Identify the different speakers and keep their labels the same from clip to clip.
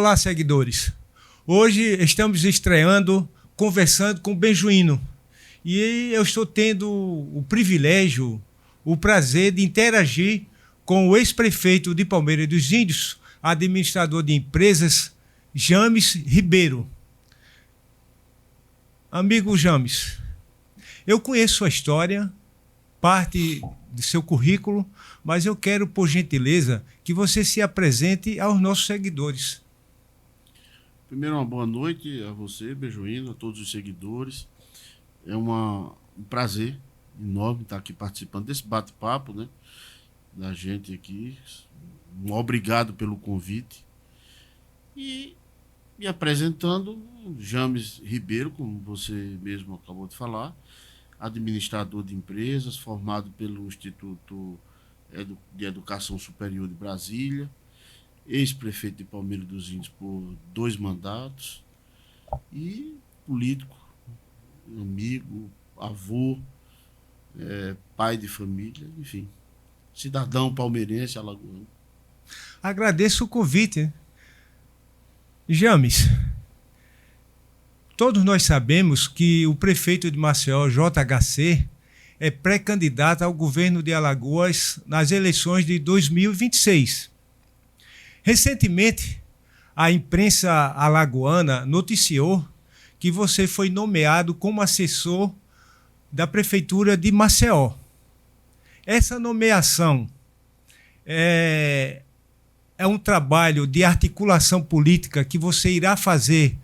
Speaker 1: Olá, seguidores. Hoje estamos estreando, conversando com o Benjuíno. E eu estou tendo o privilégio, o prazer de interagir com o ex-prefeito de Palmeira dos Índios, administrador de empresas, James Ribeiro. Amigo James, eu conheço sua história, parte de seu currículo, mas eu quero, por gentileza, que você se apresente aos nossos seguidores.
Speaker 2: Primeiro, uma boa noite a você, Benjuíno, a todos os seguidores. É um prazer enorme estar aqui participando desse bate-papo, né, da gente aqui. Obrigado pelo convite. E me apresentando, James Ribeiro, como você mesmo acabou de falar, administrador de empresas, formado pelo Instituto de Educação Superior de Brasília, ex-prefeito de Palmeira dos Índios por 2 mandatos e político, amigo, avô, pai de família, enfim, cidadão palmeirense, alagoano.
Speaker 1: Agradeço o convite. James, todos nós sabemos que o prefeito de Maceió, JHC, é pré-candidato ao governo de Alagoas nas eleições de 2026. Recentemente, a imprensa alagoana noticiou que você foi nomeado como assessor da prefeitura de Maceió. Essa nomeação é um trabalho de articulação política que você irá fazer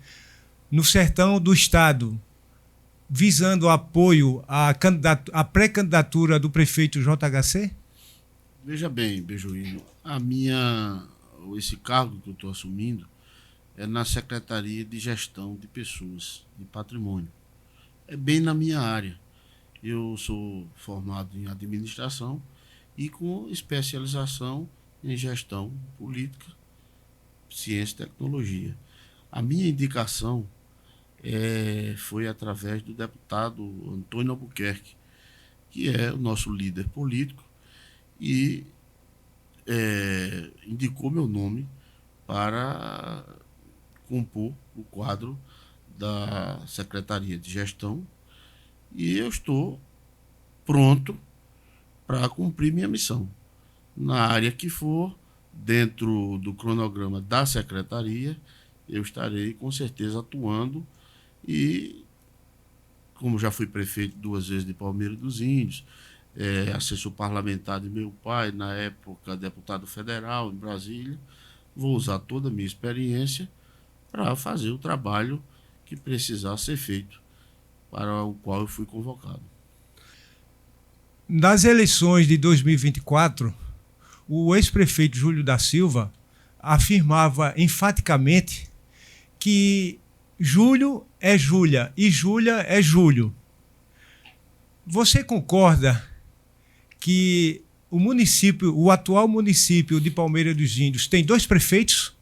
Speaker 1: no sertão do estado, visando o apoio à pré-candidatura do prefeito JHC?
Speaker 2: Veja bem, Benjuíno, esse cargo que eu estou assumindo é na Secretaria de Gestão de Pessoas e Patrimônio. É bem na minha área. Eu sou formado em administração e com especialização em gestão política, ciência e tecnologia. A minha indicação foi através do deputado Antônio Albuquerque, que é o nosso líder político, e indicou meu nome para compor o quadro da Secretaria de Gestão, e eu estou pronto para cumprir minha missão. Na área que for, dentro do cronograma da Secretaria, eu estarei com certeza atuando. E, como já fui prefeito 2 vezes de Palmeira dos Índios, assessor parlamentar de meu pai, na época deputado federal em Brasília, vou usar toda a minha experiência para fazer o trabalho que precisar ser feito, para o qual eu fui convocado.
Speaker 1: Nas eleições de 2024, o ex-prefeito Júlio da Silva afirmava enfaticamente que Júlio é Júlia e Júlia é Júlio. Você concorda que o atual município de Palmeira dos Índios tem 2 prefeitos,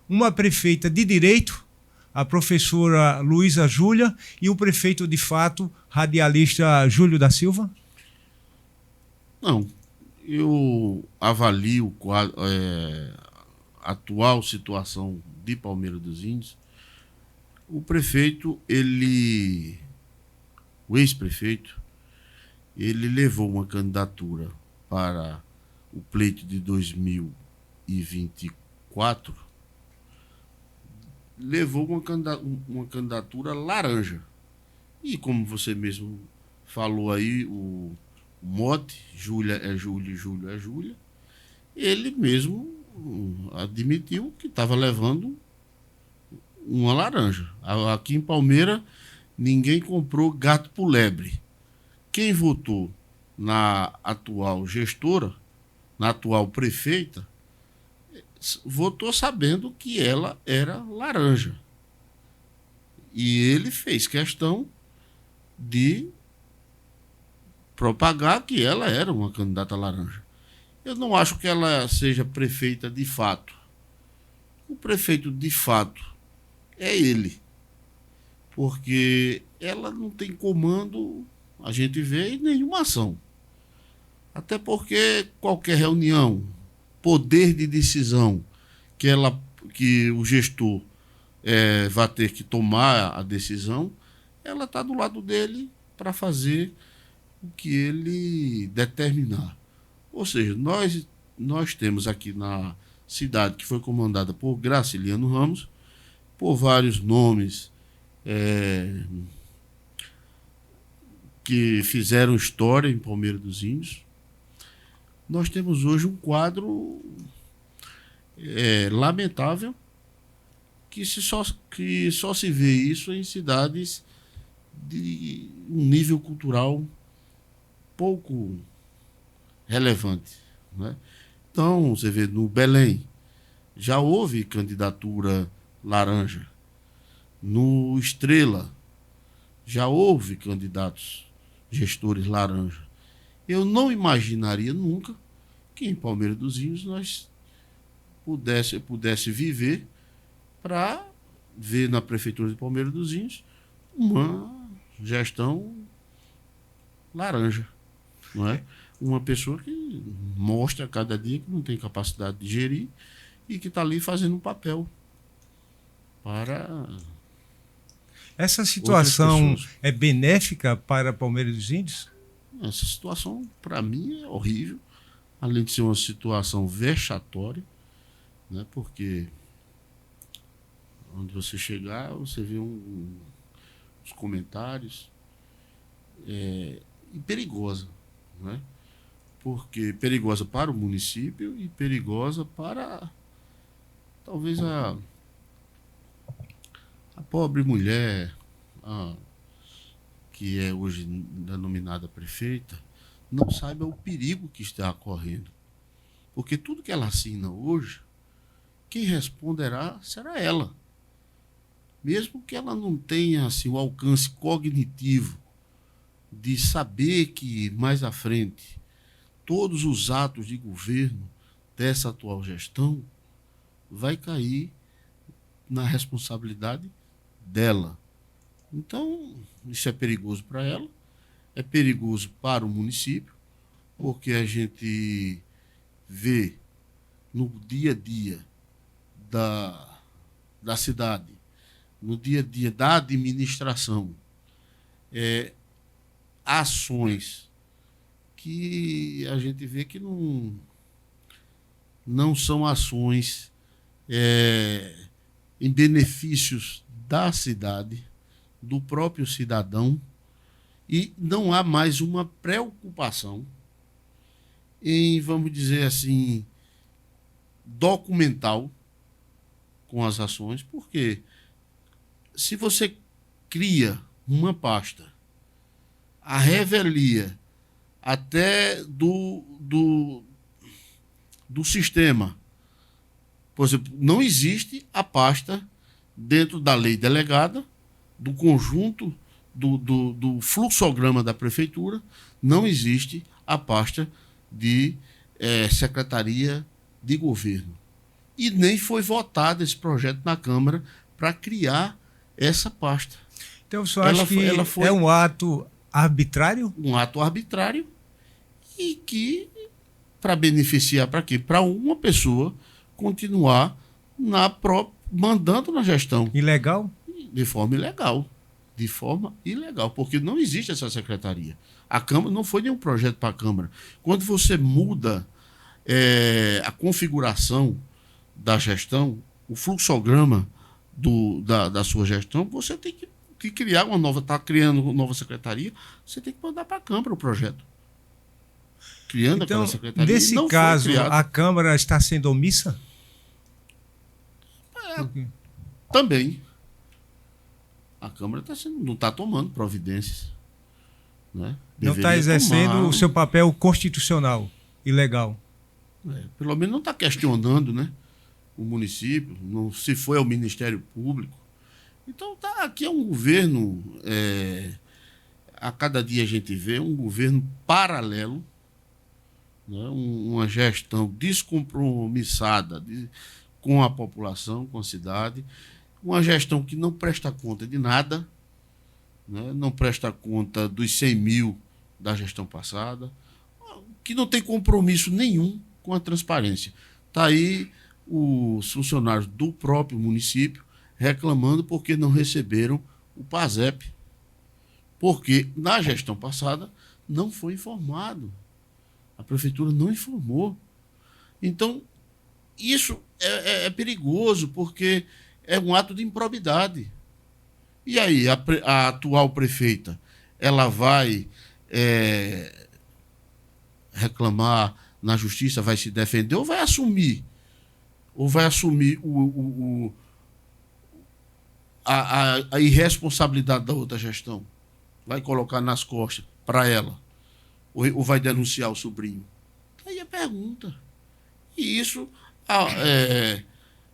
Speaker 1: uma prefeita de direito, a professora Luísa Júlia, e o prefeito de fato, radialista Júlio da Silva?
Speaker 2: Não, eu avalio a atual situação de Palmeira dos Índios. O prefeito, o ex-prefeito, ele levou uma candidatura para o pleito de 2024, levou uma candidatura laranja. E como você mesmo falou aí, o mote, Júlia é Júlia, Júlio é Júlia, ele mesmo admitiu que estava levando uma laranja. Aqui em Palmeira, ninguém comprou gato por lebre. Quem votou na atual gestora, na atual prefeita, votou sabendo que ela era laranja. E ele fez questão de propagar que ela era uma candidata laranja. Eu não acho que ela seja prefeita de fato. O prefeito de fato é ele, porque ela não tem comando, a gente vê, em nenhuma ação. Até porque qualquer reunião, poder de decisão que que o gestor vai ter que tomar a decisão, ela está do lado dele para fazer o que ele determinar. Ou seja, nós temos aqui na cidade, que foi comandada por Graciliano Ramos, por vários nomes que fizeram história em Palmeira dos Índios. Nós temos hoje um quadro lamentável, que só se vê isso em cidades de um nível cultural pouco relevante, né? Então, você vê no Belém, já houve candidatura laranja. No Estrela, já houve candidatos gestores laranja. Eu não imaginaria nunca que em Palmeira dos Índios nós pudesse viver para ver na Prefeitura de Palmeira dos Índios uma gestão laranja, não é? Uma pessoa que mostra a cada dia que não tem capacidade de gerir e que está ali fazendo um papel para...
Speaker 1: Essa situação é benéfica para Palmeira dos Índios?
Speaker 2: Essa situação, para mim, é horrível, além de ser uma situação vexatória, né? Porque onde você chegar, você vê os comentários, e perigosa, né? Porque perigosa para o município e perigosa para talvez a pobre mulher, que é hoje denominada prefeita, não saiba o perigo que está ocorrendo. Porque tudo que ela assina hoje, quem responderá será ela. Mesmo que ela não tenha assim, o alcance cognitivo de saber que mais à frente todos os atos de governo dessa atual gestão vai cair na responsabilidade dela. Então, isso é perigoso para ela, é perigoso para o município, porque a gente vê no dia a dia da cidade, no dia a dia da administração, ações que a gente vê que não são ações em benefícios da cidade, do próprio cidadão, e não há mais uma preocupação em, vamos dizer assim, documental com as ações, porque se você cria uma pasta, a revelia até do sistema, por exemplo, não existe a pasta dentro da lei delegada, do conjunto do fluxograma da prefeitura, não existe a pasta de secretaria de governo. E nem foi votado esse projeto na Câmara para criar essa pasta.
Speaker 1: Então, o senhor acha que é um ato arbitrário?
Speaker 2: Um ato arbitrário e que, para beneficiar para quê? Para uma pessoa continuar mandando na gestão.
Speaker 1: Ilegal?
Speaker 2: De forma ilegal. De forma ilegal, porque não existe essa secretaria. A Câmara não foi nenhum projeto para a Câmara. Quando você muda a configuração da gestão, o fluxograma da sua gestão, você tem que criar uma nova, está criando uma nova secretaria, você tem que mandar para a Câmara o projeto. Criando aquela secretaria.
Speaker 1: Nesse caso, a Câmara está sendo omissa?
Speaker 2: Também. A Câmara não está tomando providências. Né?
Speaker 1: Não está exercendo o seu papel constitucional e legal.
Speaker 2: Pelo menos não está questionando, né, o município, não se foi ao Ministério Público. Então, aqui é um governo, a cada dia a gente vê um governo paralelo, né, uma gestão descompromissada com a população, com a cidade, uma gestão que não presta conta de nada, né, não presta conta dos 100 mil da gestão passada, que não tem compromisso nenhum com a transparência. Está aí os funcionários do próprio município reclamando porque não receberam o PASEP. Porque na gestão passada não foi informado. A prefeitura não informou. Então, isso é perigoso, porque é um ato de improbidade. E aí, a atual prefeita, ela vai reclamar na justiça, vai se defender ou vai assumir? Ou vai assumir a irresponsabilidade da outra gestão? Vai colocar nas costas para ela? Ou vai denunciar o sobrinho? Aí é pergunta. E isso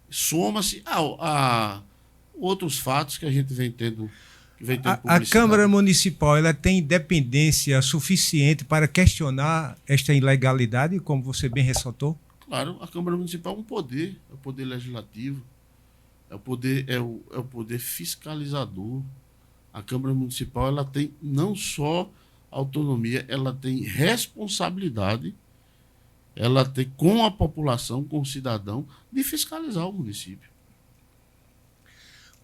Speaker 2: soma-se a outros fatos que a gente vem tendo
Speaker 1: A Câmara Municipal, ela tem independência suficiente para questionar esta ilegalidade, como você bem ressaltou?
Speaker 2: Claro, a Câmara Municipal é um poder, é o poder legislativo, é o poder fiscalizador. A Câmara Municipal, ela tem não só autonomia, ela tem responsabilidade, ela tem com a população, com o cidadão, de fiscalizar o município.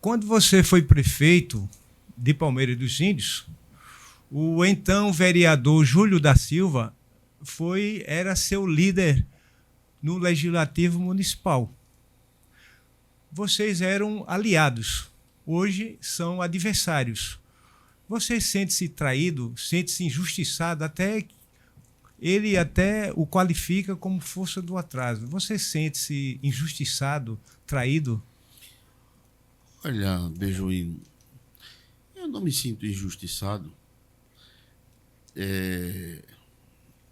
Speaker 1: Quando você foi prefeito de Palmeira dos Índios, o então vereador Júlio da Silva era seu líder no Legislativo Municipal. Vocês eram aliados, hoje são adversários. Você sente-se traído, sente-se injustiçado, ele até o qualifica como força do atraso. Você sente-se injustiçado, traído?
Speaker 2: Olha, Bejuíno, eu não me sinto injustiçado.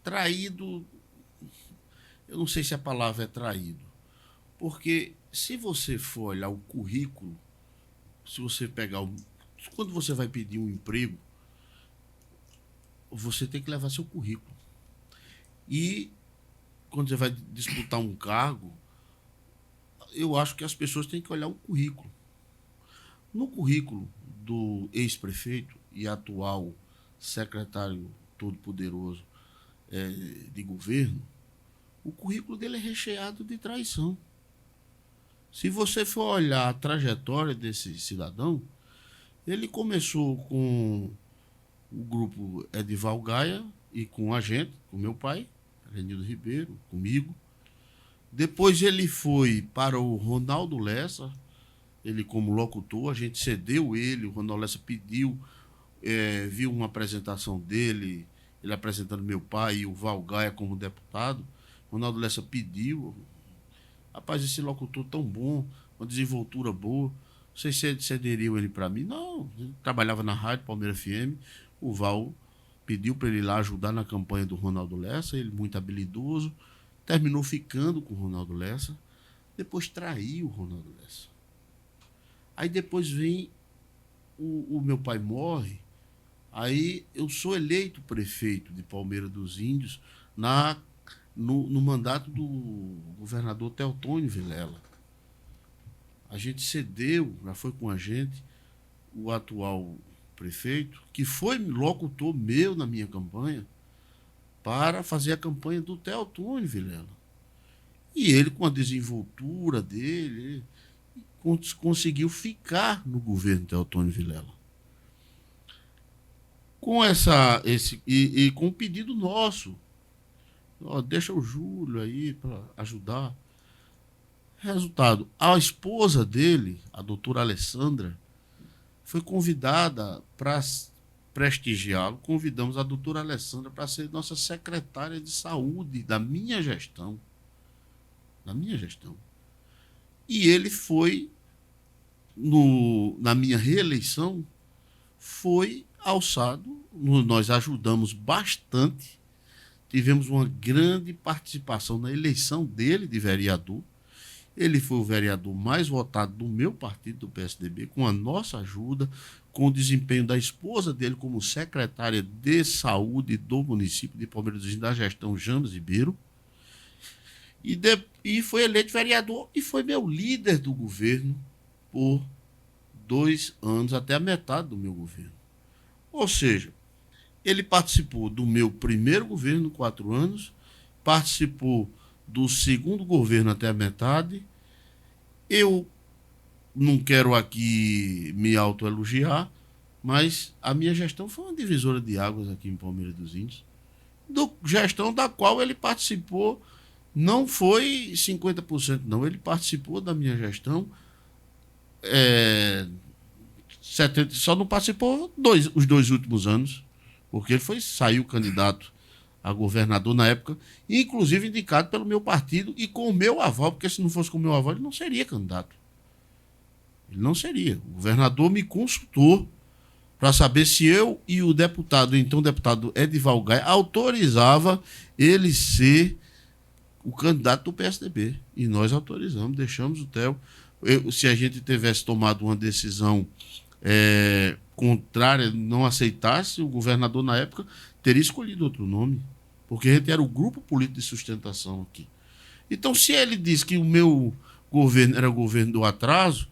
Speaker 2: Traído, eu não sei se a palavra é traído. Porque se você for olhar o currículo, se você pegar quando você vai pedir um emprego, você tem que levar seu currículo. E quando você vai disputar um cargo, eu acho que as pessoas têm que olhar o currículo. No currículo do ex-prefeito e atual secretário todo-poderoso de governo, o currículo dele é recheado de traição. Se você for olhar a trajetória desse cidadão, ele começou com o grupo Edival Gaia e com a gente, com meu pai, Renildo Ribeiro, comigo. Depois ele foi para o Ronaldo Lessa, ele como locutor, a gente cedeu ele, o Ronaldo Lessa pediu, viu uma apresentação dele, ele apresentando meu pai e o Val Gaia como deputado. O Ronaldo Lessa pediu, rapaz, esse locutor tão bom, uma desenvoltura boa, vocês cederiam ele para mim? Não, ele trabalhava na rádio Palmeira FM, o Val pediu para ele ir lá ajudar na campanha do Ronaldo Lessa, ele muito habilidoso, terminou ficando com o Ronaldo Lessa, depois traiu o Ronaldo Lessa. Aí depois vem, o meu pai morre, aí eu sou eleito prefeito de Palmeira dos Índios no mandato do governador Teotônio Vilela. A gente cedeu, já foi com a gente, o atual prefeito, que foi locutor meu na minha campanha, para fazer a campanha do Teotônio Vilela. E ele, com a desenvoltura dele, conseguiu ficar no governo Teotônio Vilela. Com com um pedido nosso, deixa o Júlio aí para ajudar. Resultado, a esposa dele, a doutora Alessandra, foi convidada para prestigiá-lo. Convidamos a doutora Alessandra para ser nossa secretária de saúde da minha gestão. Da minha gestão. E ele foi, na minha reeleição, foi alçado. Nós ajudamos bastante. Tivemos uma grande participação na eleição dele de vereador. Ele foi o vereador mais votado do meu partido, do PSDB, com a nossa ajuda, com o desempenho da esposa dele como secretária de saúde do município de Palmeira dos Índios, da gestão James Ribeiro. E foi eleito vereador e foi meu líder do governo por 2 anos, até a metade do meu governo. Ou seja, ele participou do meu primeiro governo, 4 anos, participou do segundo governo até a metade. Eu não quero aqui me autoelogiar, mas a minha gestão foi uma divisora de águas aqui em Palmeira dos Índios, gestão da qual ele participou, não foi 50%, não, ele participou da minha gestão, 70, só não participou os 2 últimos anos, porque ele saiu candidato a governador na época, inclusive indicado pelo meu partido e com o meu aval, porque se não fosse com o meu aval, ele não seria candidato. Ele não seria. O governador me consultou para saber se eu e o deputado, então o deputado Edival Gaia, autorizava ele ser o candidato do PSDB. E nós autorizamos, deixamos o Theo. Se a gente tivesse tomado uma decisão contrária, não aceitasse, o governador na época teria escolhido outro nome, porque a gente era o grupo político de sustentação aqui. Então, se ele diz que o meu governo era o governo do atraso,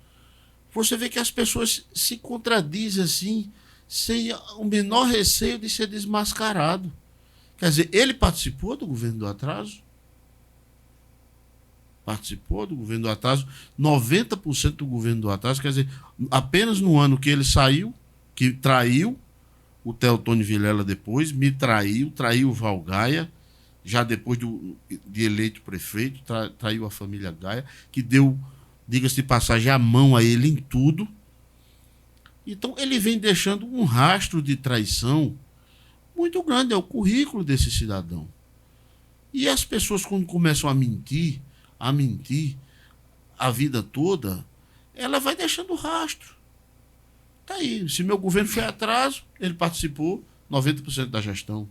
Speaker 2: você vê que as pessoas se contradizem assim, sem o menor receio de ser desmascarado. Quer dizer, ele participou do governo do atraso? Participou do governo do atraso, 90% do governo do atraso, quer dizer, apenas no ano que ele saiu, que traiu o Teotônio Vilela depois, me traiu o Val Gaia, já depois de eleito prefeito, traiu a família Gaia, que deu, diga-se de passagem, a mão a ele em tudo. Então ele vem deixando um rastro de traição muito grande, é o currículo desse cidadão. E as pessoas, quando começam a mentir a vida toda, ela vai deixando rastro. Tá aí. Se meu governo foi atraso, ele participou 90% da gestão.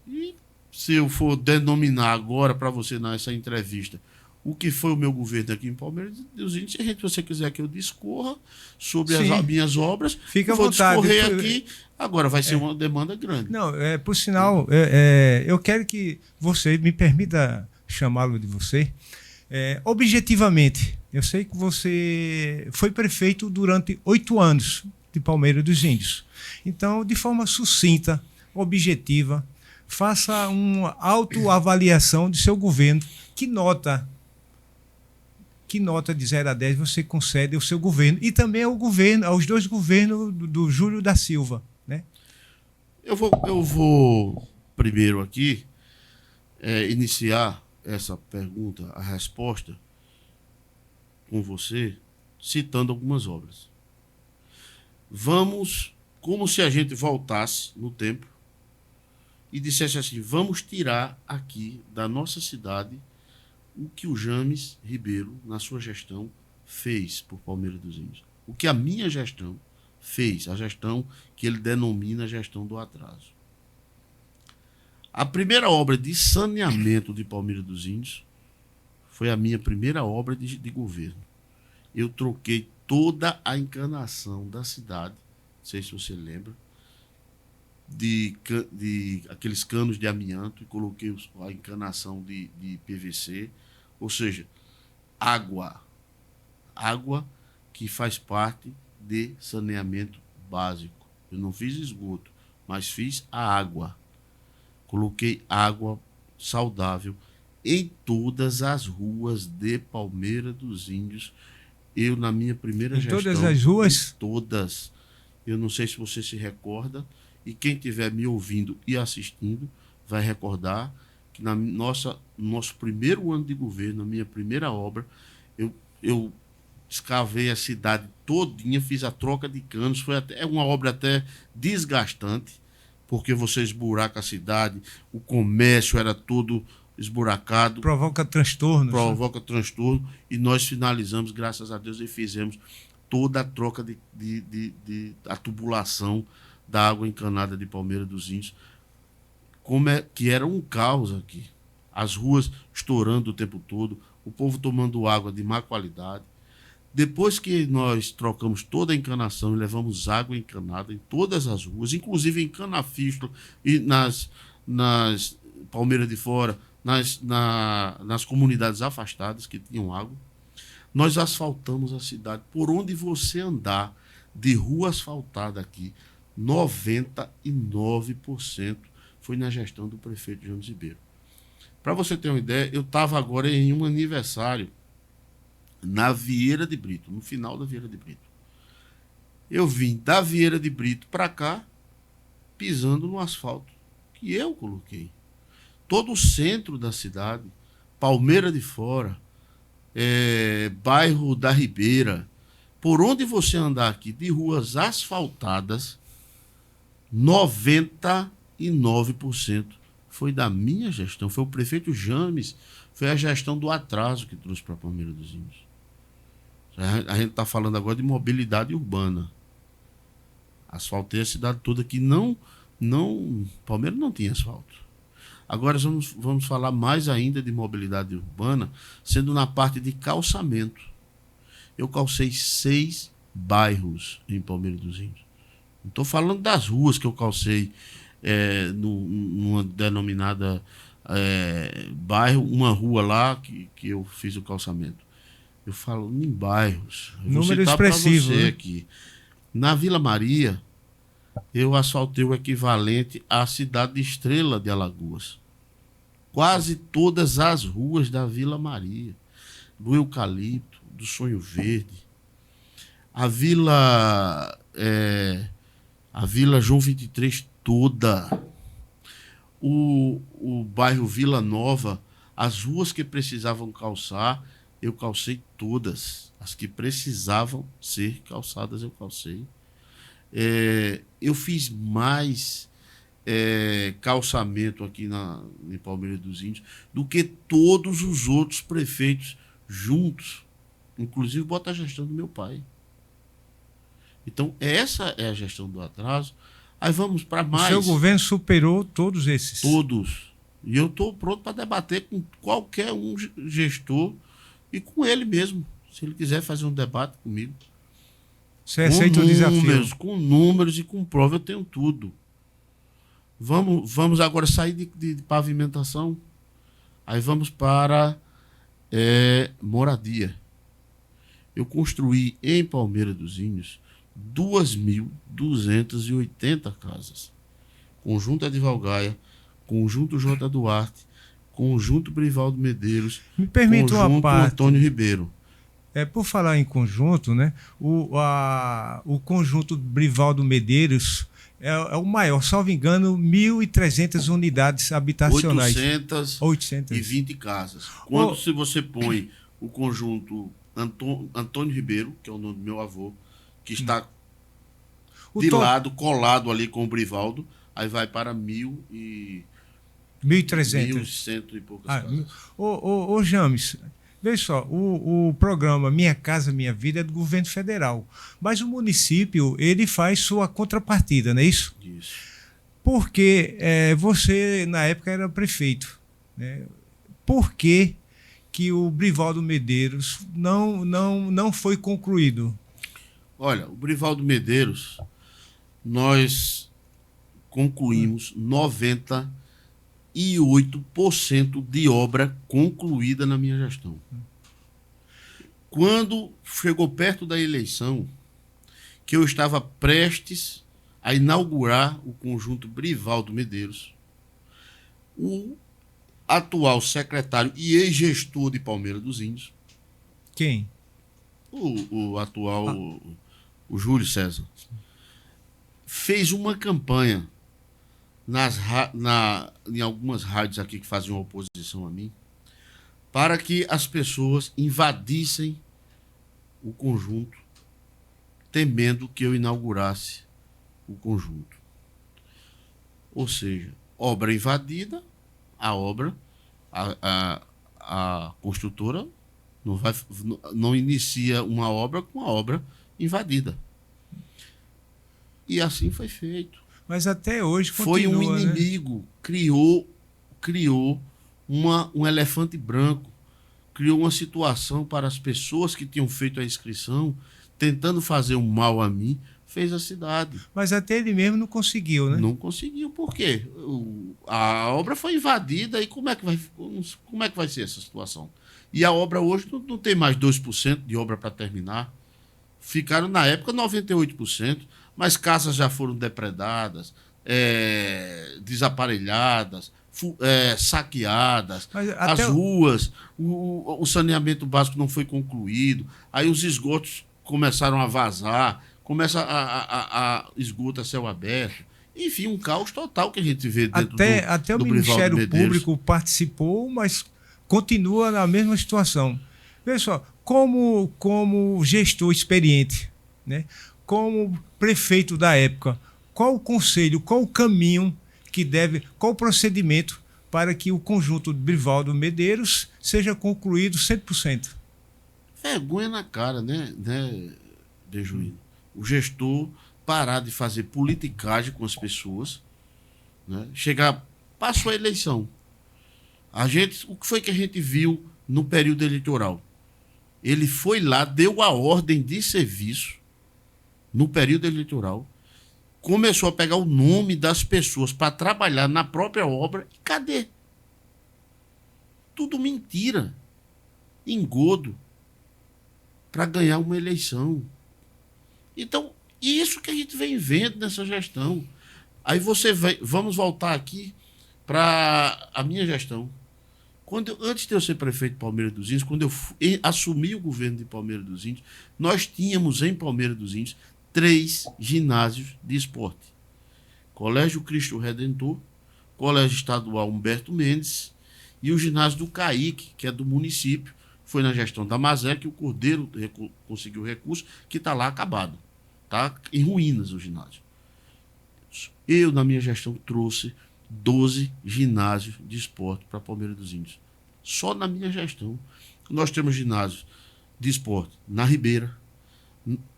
Speaker 2: E se eu for denominar agora para você nessa entrevista o que foi o meu governo aqui em Palmeiras dos Índios, se você quiser que eu discorra sobre as minhas obras,
Speaker 1: fica à
Speaker 2: vou
Speaker 1: vontade.
Speaker 2: Discorrer aqui. Agora vai ser uma demanda grande.
Speaker 1: Não, por sinal, eu quero que você me permita chamá-lo de você. Objetivamente, eu sei que você foi prefeito durante 8 anos de Palmeira dos Índios. Então, de forma sucinta, objetiva, faça uma autoavaliação de seu governo. Que nota de 0 a 10 você concede ao seu governo e também aos 2 governos do Júlio da Silva, né?
Speaker 2: Eu vou primeiro aqui iniciar essa pergunta, a resposta, com você, citando algumas obras. Vamos, como se a gente voltasse no tempo e dissesse assim, vamos tirar aqui da nossa cidade o que o James Ribeiro, na sua gestão, fez por Palmeira dos Índios. O que a minha gestão fez, a gestão que ele denomina gestão do atraso. A primeira obra de saneamento de Palmeira dos Índios foi a minha primeira obra de governo. Eu troquei toda a encanação da cidade, não sei se você lembra, de aqueles canos de amianto e coloquei a encanação de PVC, ou seja, água que faz parte de saneamento básico. Eu não fiz esgoto, mas fiz a água. Coloquei água saudável em todas as ruas de Palmeira dos Índios. Eu, na minha primeira gestão...
Speaker 1: Em todas as ruas?
Speaker 2: Todas. Eu não sei se você se recorda, e quem estiver me ouvindo e assistindo vai recordar que no nosso primeiro ano de governo, na minha primeira obra, eu escavei a cidade todinha, fiz a troca de canos, é uma obra até desgastante, porque você esburaca a cidade, o comércio era todo esburacado.
Speaker 1: Provoca transtornos.
Speaker 2: Provoca transtorno, e nós finalizamos, graças a Deus, e fizemos toda a troca a tubulação da água encanada de Palmeira dos Índios, que era um caos aqui. As ruas estourando o tempo todo, o povo tomando água de má qualidade. Depois que nós trocamos toda a encanação e levamos água encanada em todas as ruas, inclusive em Canafístula e nas Palmeiras de Fora, nas comunidades afastadas que tinham água, nós asfaltamos a cidade. Por onde você andar de rua asfaltada aqui, 99% foi na gestão do prefeito James Ribeiro. Para você ter uma ideia, eu estava agora em um aniversário na Vieira de Brito, no final da Vieira de Brito. Eu vim da Vieira de Brito para cá, pisando no asfalto que eu coloquei. Todo o centro da cidade, Palmeira de Fora, bairro da Ribeira, por onde você andar aqui, de ruas asfaltadas, 99% foi da minha gestão. Foi o prefeito James, foi a gestão do atraso que trouxe para Palmeira dos Índios. A gente está falando agora de mobilidade urbana. Asfaltei a cidade toda que Palmeira não tinha asfalto. Agora vamos falar mais ainda de mobilidade urbana, sendo na parte de calçamento. Eu calcei 6 bairros em Palmeira dos Índios. Não estou falando das ruas que eu calcei numa denominada bairro, uma rua lá que eu fiz o calçamento. Eu falo em bairros.
Speaker 1: Número expressivo,
Speaker 2: você,
Speaker 1: né?
Speaker 2: aqui. Na Vila Maria, eu asfaltei o equivalente à cidade de Estrela de Alagoas. Quase todas as ruas da Vila Maria, do Eucalipto, do Sonho Verde, a Vila João 23 toda, o bairro Vila Nova, as ruas que precisavam calçar, eu calcei todas. As que precisavam ser calçadas, eu calcei. Eu fiz mais calçamento aqui em Palmeira dos Índios do que todos os outros prefeitos juntos. Inclusive, bota a gestão do meu pai. Então, essa é a gestão do atraso. Aí vamos para mais.
Speaker 1: O seu governo superou todos esses.
Speaker 2: Todos. E eu estou pronto para debater com qualquer um gestor e com ele mesmo. Se ele quiser fazer um debate comigo.
Speaker 1: Você aceita o desafio?
Speaker 2: Com números e com prova, eu tenho tudo. Vamos agora sair de pavimentação. Aí vamos para moradia. Eu construí em Palmeira dos Índios 2.280 casas. Conjunto Edival Gaia, Conjunto J. Duarte, Conjunto Brivaldo Medeiros,
Speaker 1: Me permita uma
Speaker 2: Conjunto
Speaker 1: parte.
Speaker 2: Antônio Ribeiro.
Speaker 1: Por falar em conjunto, né? O conjunto Brivaldo Medeiros é o maior, salvo engano, 1.300 unidades habitacionais.
Speaker 2: 820 casas. Quando se você põe o conjunto Antônio Ribeiro, que é o nome do meu avô, que está lado, colado ali com o Brivaldo, aí vai para 1.300 e poucas casas.
Speaker 1: Ô James, veja só, o programa Minha Casa Minha Vida é do governo federal, mas o município ele faz sua contrapartida, não é isso?
Speaker 2: Isso.
Speaker 1: Porque você, na época, era prefeito, né? Por que o Brivaldo Medeiros não foi concluído?
Speaker 2: Olha, o Brivaldo Medeiros, nós concluímos 98% de obra concluída na minha gestão. Quando chegou perto da eleição, que eu estava prestes a inaugurar o conjunto Brivaldo Medeiros, o atual secretário e ex-gestor de Palmeira dos Índios.
Speaker 1: Quem?
Speaker 2: O atual, o Júlio César, fez uma campanha em algumas rádios aqui que faziam oposição a mim, para que as pessoas invadissem o conjunto, temendo que eu inaugurasse o conjunto. Ou seja, obra invadida, a construtora não inicia uma obra com a obra invadida. E assim foi feito.
Speaker 1: Mas até hoje continua,
Speaker 2: foi um inimigo, né? criou um elefante branco, criou uma situação para as pessoas que tinham feito a inscrição, tentando fazer um mal a mim, fez a cidade.
Speaker 1: Mas até ele mesmo não conseguiu, né?
Speaker 2: Não conseguiu, por quê? A obra foi invadida e como é que vai ser essa situação? E a obra hoje não tem mais 2% de obra para terminar. Ficaram, na época, 98%, mas casas já foram depredadas, desaparelhadas, saqueadas,
Speaker 1: Até
Speaker 2: as ruas, o saneamento básico não foi concluído, aí os esgotos começaram a vazar, começa a esgoto a céu aberto. Enfim, um caos total que a gente vê dentro
Speaker 1: até o
Speaker 2: do Brivaldo
Speaker 1: Ministério
Speaker 2: Medeiros.
Speaker 1: Público participou, mas continua na mesma situação. Pessoal, como gestor experiente, né? Como prefeito da época, qual o conselho, qual o caminho que deve, qual o procedimento para que o conjunto de Brivaldo Medeiros seja concluído 100%?
Speaker 2: Vergonha na cara, né, Bejuíno? O gestor parar de fazer politicagem com as pessoas, né? Chegar, passou a eleição. O que foi que a gente viu no período eleitoral? Ele foi lá, deu a ordem de serviço no período eleitoral, começou a pegar o nome das pessoas para trabalhar na própria obra. E cadê? Tudo mentira. Engodo para ganhar uma eleição. Então, isso que a gente vem vendo nessa gestão. Aí vamos voltar aqui para a minha gestão. Antes de eu ser prefeito de Palmeira dos Índios, quando eu assumi o governo de Palmeira dos Índios, nós tínhamos em Palmeira dos Índios 3 ginásios de esporte. Colégio Cristo Redentor, Colégio Estadual Humberto Mendes e o ginásio do Caíque, que é do município. Foi na gestão da Mazé que o Cordeiro conseguiu recurso, que está lá acabado. Está em ruínas o ginásio. Eu, na minha gestão, trouxe 12 ginásios de esporte para Palmeira dos Índios. Só na minha gestão. Nós temos ginásios de esporte na Ribeira,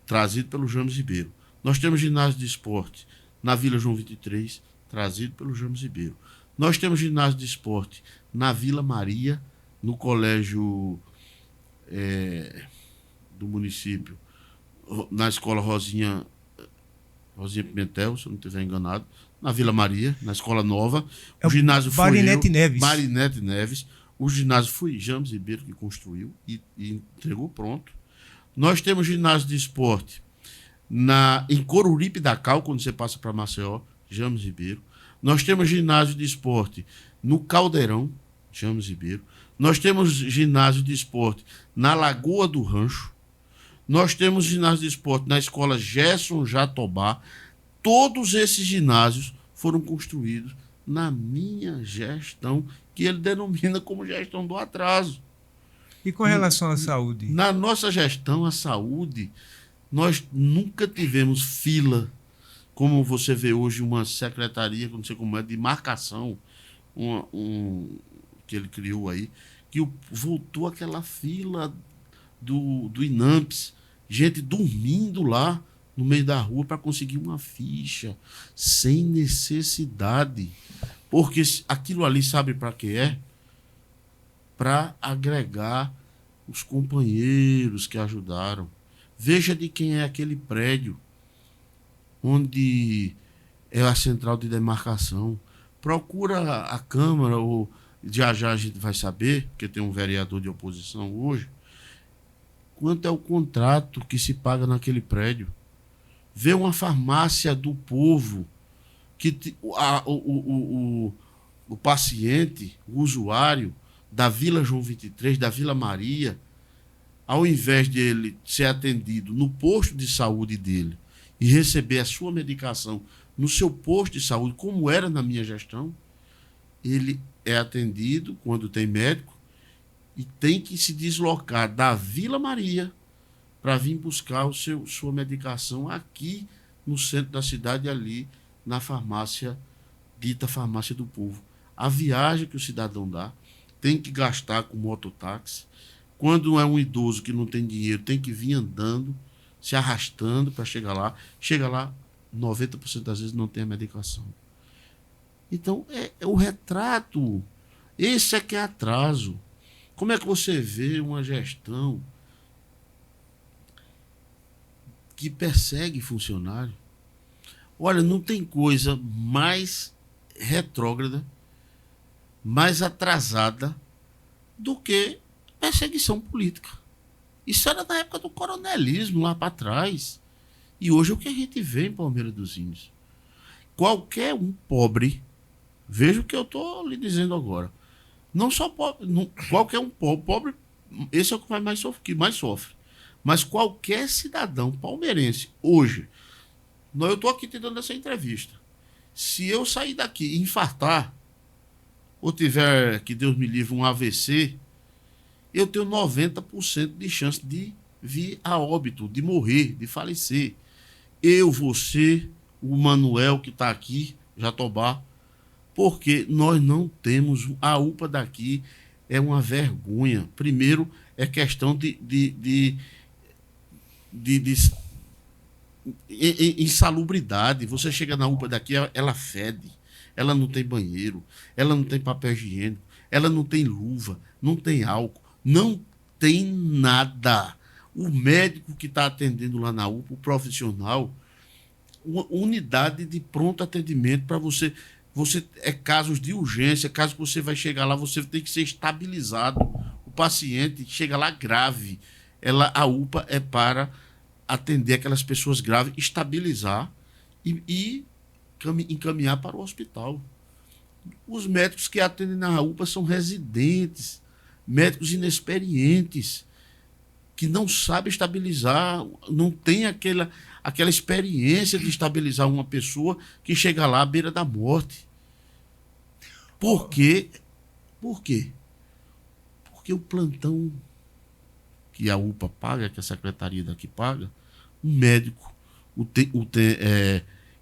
Speaker 2: trazido pelo James Ribeiro. Nós temos ginásio de esporte na Vila João 23, trazido pelo James Ribeiro. Nós temos ginásio de esporte na Vila Maria, no colégio do município, na escola Rosinha Pimentel, se eu não estiver enganado, na Vila Maria, na escola nova. O ginásio foi Marinete Neves. O ginásio foi James Ribeiro que construiu e entregou pronto. Nós temos ginásio de esporte em Coruripe da Cal, quando você passa para Maceió, James Ribeiro. Nós temos ginásio de esporte no Caldeirão, James Ribeiro. Nós temos ginásio de esporte na Lagoa do Rancho. Nós temos ginásio de esporte na escola Gerson Jatobá. Todos esses ginásios foram construídos na minha gestão, que ele denomina como gestão do atraso.
Speaker 1: E com relação à saúde?
Speaker 2: Na nossa gestão, a saúde, nós nunca tivemos fila, como você vê hoje uma secretaria, não sei como é, de marcação, que ele criou aí, que voltou aquela fila do INAMPS, gente dormindo lá no meio da rua para conseguir uma ficha, sem necessidade. Porque aquilo ali, sabe para que é? Para agregar os companheiros que ajudaram. Veja de quem é aquele prédio onde é a central de demarcação. Procura a Câmara, ou já a gente vai saber, porque tem um vereador de oposição hoje, quanto é o contrato que se paga naquele prédio. Vê uma farmácia do povo, que o paciente, o usuário da Vila João 23, da Vila Maria, ao invés de ele ser atendido no posto de saúde dele e receber a sua medicação no seu posto de saúde, como era na minha gestão, ele é atendido quando tem médico e tem que se deslocar da Vila Maria para vir buscar sua medicação aqui no centro da cidade, ali na farmácia, dita farmácia do povo. A viagem que o cidadão dá, tem que gastar com mototáxi. Quando é um idoso que não tem dinheiro, tem que vir andando, se arrastando para chegar lá. Chega lá, 90% das vezes não tem a medicação. Então, é o retrato. Esse é que é atraso. Como é que você vê uma gestão que persegue funcionário? Olha, não tem coisa mais retrógrada, mais atrasada do que perseguição política. Isso era da época do coronelismo, lá para trás. E hoje é o que a gente vê em Palmeira dos Índios. Qualquer um pobre, veja o que eu estou lhe dizendo agora. Não só pobre, qualquer um pobre, esse é o que mais sofre. Mas qualquer cidadão palmeirense, hoje, eu estou aqui te dando essa entrevista. Se eu sair daqui e infartar, ou tiver, que Deus me livre, um AVC, eu tenho 90% de chance de vir a óbito, de morrer, de falecer. Eu, você, o Manuel que está aqui, Jatobá, porque nós não temos, a UPA daqui é uma vergonha. Primeiro, é questão de insalubridade. Você chega na UPA daqui, ela fede, ela não tem banheiro, ela não tem papel higiênico, ela não tem luva, não tem álcool, não tem nada. O médico que está atendendo lá na UPA, o profissional, uma unidade de pronto atendimento para você é casos de urgência, caso que você vai chegar lá, você tem que ser estabilizado. O paciente chega lá grave. A UPA é para atender aquelas pessoas graves, estabilizar e encaminhar para o hospital. Os médicos que atendem na UPA são residentes, médicos inexperientes, que não sabem estabilizar, não tem aquela experiência de estabilizar uma pessoa que chega lá à beira da morte. Por quê? Por quê? Porque o plantão que a UPA paga, que a secretaria daqui paga, um médico,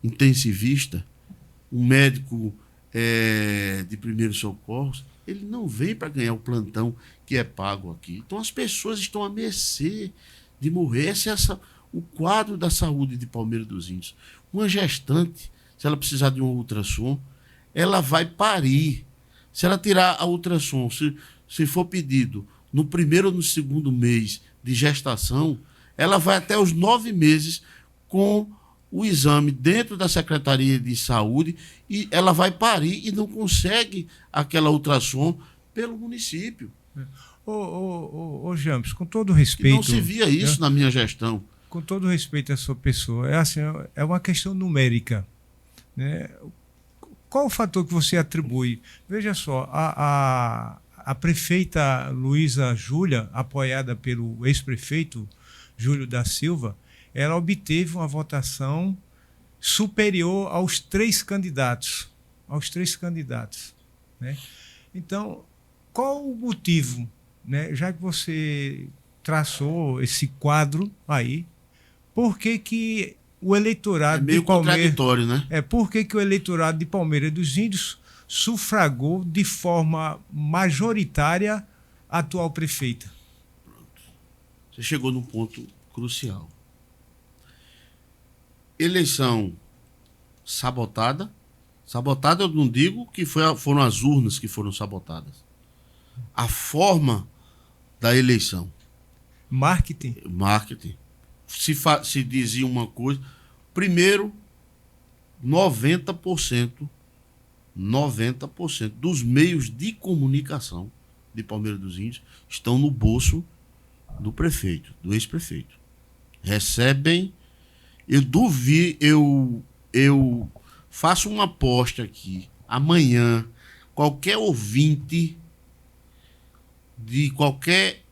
Speaker 2: intensivista, um médico de primeiros socorros, ele não vem para ganhar o plantão que é pago aqui. Então as pessoas estão à mercê de morrer. Esse é o quadro da saúde de Palmeira dos Índios. Uma gestante, se ela precisar de um ultrassom, ela vai parir. Se ela tirar a ultrassom, se for pedido no primeiro ou no segundo mês de gestação, ela vai até os 9 meses com o exame dentro da Secretaria de Saúde e ela vai parir e não consegue aquela ultrassom pelo município.
Speaker 1: Ô James, com todo respeito...
Speaker 2: E não se via isso na minha gestão.
Speaker 1: Com todo respeito à sua pessoa, é uma questão numérica, né? Qual o fator que você atribui? Veja só, a prefeita Luísa Júlia, apoiada pelo ex-prefeito Júlio da Silva, ela obteve uma votação superior aos 3 candidatos. Né? Então, qual o motivo, né? Já que você traçou esse quadro aí, por que o eleitorado
Speaker 2: de Palmeiras... contraditório, né?
Speaker 1: Por que o eleitorado de Palmeira dos Índios sufragou de forma majoritária a atual prefeita?
Speaker 2: Pronto. Você chegou num ponto crucial. Eleição sabotada. Sabotada eu não digo que foram as urnas que foram sabotadas. A forma da eleição.
Speaker 1: Marketing.
Speaker 2: Se dizia uma coisa... Primeiro, 90% dos meios de comunicação de Palmeira dos Índios estão no bolso do prefeito, do ex-prefeito. Recebem... Eu faço uma aposta aqui. Amanhã, qualquer ouvinte de qualquer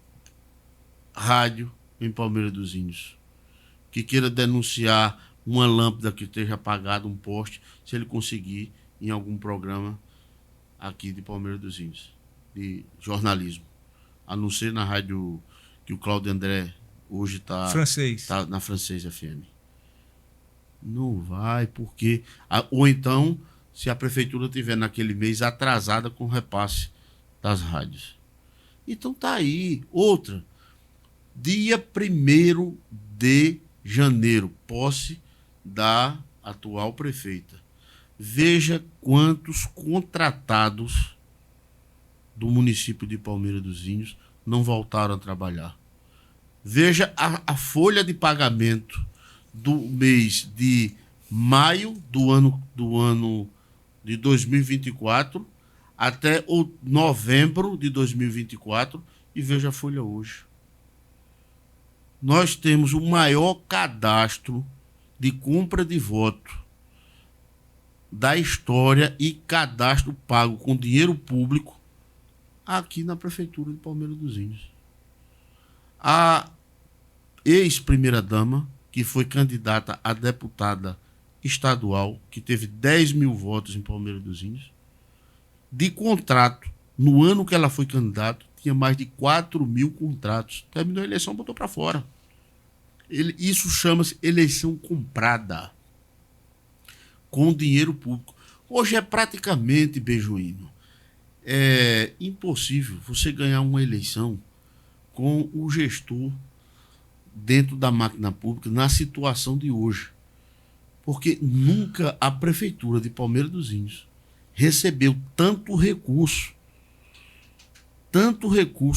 Speaker 2: rádio em Palmeira dos Índios que queira denunciar uma lâmpada que esteja apagada, um poste, se ele conseguir em algum programa aqui de Palmeira dos Índios, de jornalismo. A não ser na rádio que o Cláudio André hoje está na Francês FM. Não vai, porque... Ou então, se a prefeitura estiver naquele mês atrasada com o repasse das rádios. Então tá aí. Outra, dia 1º de janeiro, posse da atual prefeita. Veja quantos contratados do município de Palmeira dos Índios não voltaram a trabalhar. Veja a folha de pagamento do mês de maio do ano de 2024 até o novembro de 2024 e veja a folha hoje. Nós temos o maior cadastro de compra de voto da história e cadastro pago com dinheiro público aqui na Prefeitura de Palmeira dos Índios. A ex-primeira-dama, que foi candidata a deputada estadual, que teve 10 mil votos em Palmeira dos Índios, de contrato, no ano que ela foi candidata, tinha mais de 4 mil contratos. Terminou a eleição, botou para fora. Isso chama-se eleição comprada com dinheiro público. Hoje é praticamente, Bejuíno, é impossível você ganhar uma eleição com o gestor dentro da máquina pública na situação de hoje. Porque nunca a Prefeitura de Palmeira dos Índios recebeu tanto recurso,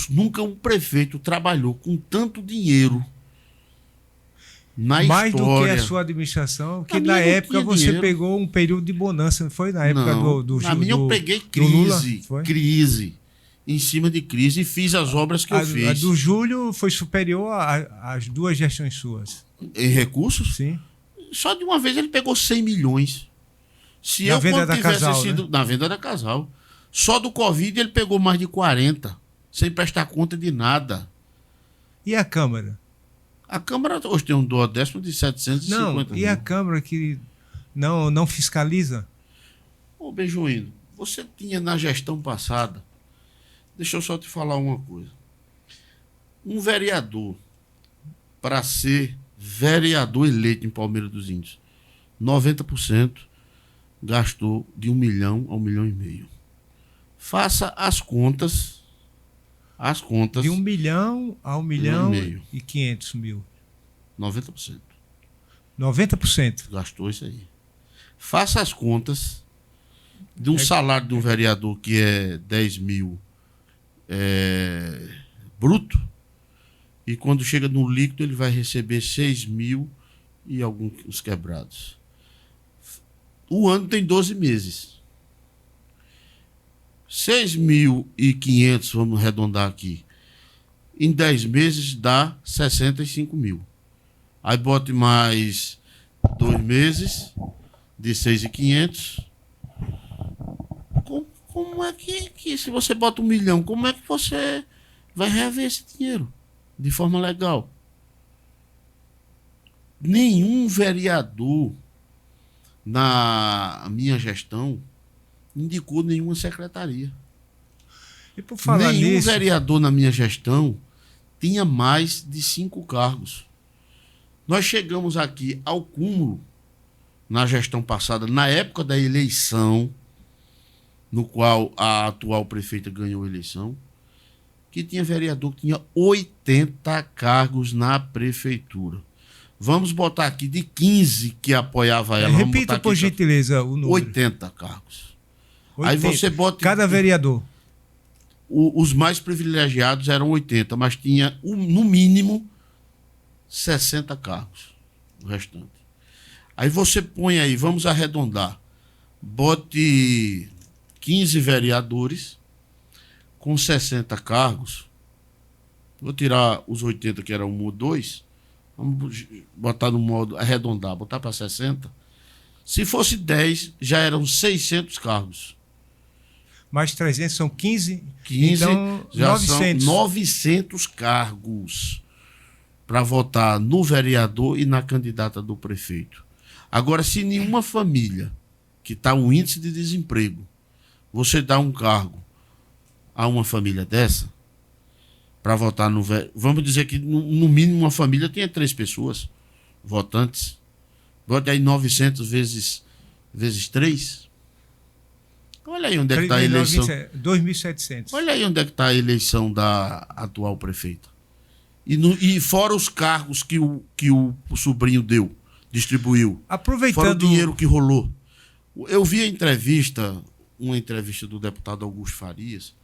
Speaker 2: nunca um prefeito trabalhou com tanto dinheiro na
Speaker 1: mais
Speaker 2: história.
Speaker 1: Do que a sua administração, que
Speaker 2: Na
Speaker 1: na
Speaker 2: minha não
Speaker 1: época
Speaker 2: tinha
Speaker 1: você
Speaker 2: dinheiro.
Speaker 1: pegou um período de bonança, não foi? Na época
Speaker 2: Não, na minha eu peguei crise, crise, em cima de crise, e fiz as obras que eu fiz.
Speaker 1: A do Júlio foi superior às duas gestões suas.
Speaker 2: Em recursos?
Speaker 1: Sim.
Speaker 2: Só de uma vez ele pegou 100 milhões. Se
Speaker 1: Na
Speaker 2: eu
Speaker 1: venda
Speaker 2: quando
Speaker 1: da
Speaker 2: tivesse
Speaker 1: Casal,
Speaker 2: sido
Speaker 1: né?
Speaker 2: na venda da Casal, só do Covid ele pegou mais de 40, sem prestar conta de nada.
Speaker 1: E a Câmara?
Speaker 2: A Câmara hoje tem um duodécimo de 750
Speaker 1: Não,
Speaker 2: mil.
Speaker 1: e a Câmara que não fiscaliza?
Speaker 2: Ô, Bejuíno, você tinha na gestão passada, deixa eu só te falar uma coisa. Um vereador, para ser vereador eleito em Palmeira dos Índios, 90% gastou de 1 milhão a 1,5 milhão. Faça as contas.
Speaker 1: De 1 milhão a 1 milhão e 500 mil.
Speaker 2: 90%.
Speaker 1: 90%.
Speaker 2: Gastou isso aí. Faça as contas de um salário de um vereador que é 10 mil bruto, e quando chega no líquido ele vai receber 6 mil e alguns quebrados. O ano tem 12 meses. 6.500, vamos arredondar aqui. Em 10 meses dá 65 mil. Aí bote mais 2 meses de 6.500. Como é que se você bota 1 milhão, como é que você vai reaver esse dinheiro de forma legal? Nenhum vereador na minha gestão indicou nenhuma secretaria.
Speaker 1: E por falar
Speaker 2: Nenhum
Speaker 1: nisso,
Speaker 2: vereador na minha gestão tinha mais de 5 cargos. Nós chegamos aqui ao cúmulo na gestão passada, na época da eleição, no qual a atual prefeita ganhou a eleição, que tinha vereador que tinha 80 cargos na prefeitura. Vamos botar aqui de 15 que apoiava ela.
Speaker 1: repita por gentileza o número.
Speaker 2: 80 cargos.
Speaker 1: 80.
Speaker 2: Aí você bota...
Speaker 1: Cada vereador.
Speaker 2: Os mais privilegiados eram 80, mas tinha, no mínimo, 60 cargos. O restante. Aí você põe aí, vamos arredondar. Bote 15 vereadores com 60 cargos. Vou tirar os 80, que era 1 ou 2. Vamos botar no modo arredondar, botar para 60. Se fosse 10, já eram 600 cargos.
Speaker 1: Mais 300 são 15.
Speaker 2: 15,
Speaker 1: então,
Speaker 2: já
Speaker 1: 900.
Speaker 2: são 900 cargos para votar no vereador e na candidata do prefeito. Agora, se nenhuma família que está um índice de desemprego, você dá um cargo a uma família dessa, para votar no... Vamos dizer que no mínimo uma família tenha 3 pessoas votantes. Vote aí 900 vezes 3. Olha aí onde é que está a eleição.
Speaker 1: 2.700.
Speaker 2: Olha aí onde é que está a eleição da atual prefeita. E fora os cargos que o sobrinho distribuiu.
Speaker 1: Aproveitando...
Speaker 2: Fora o dinheiro que rolou. Eu vi uma entrevista do deputado Augusto Farias,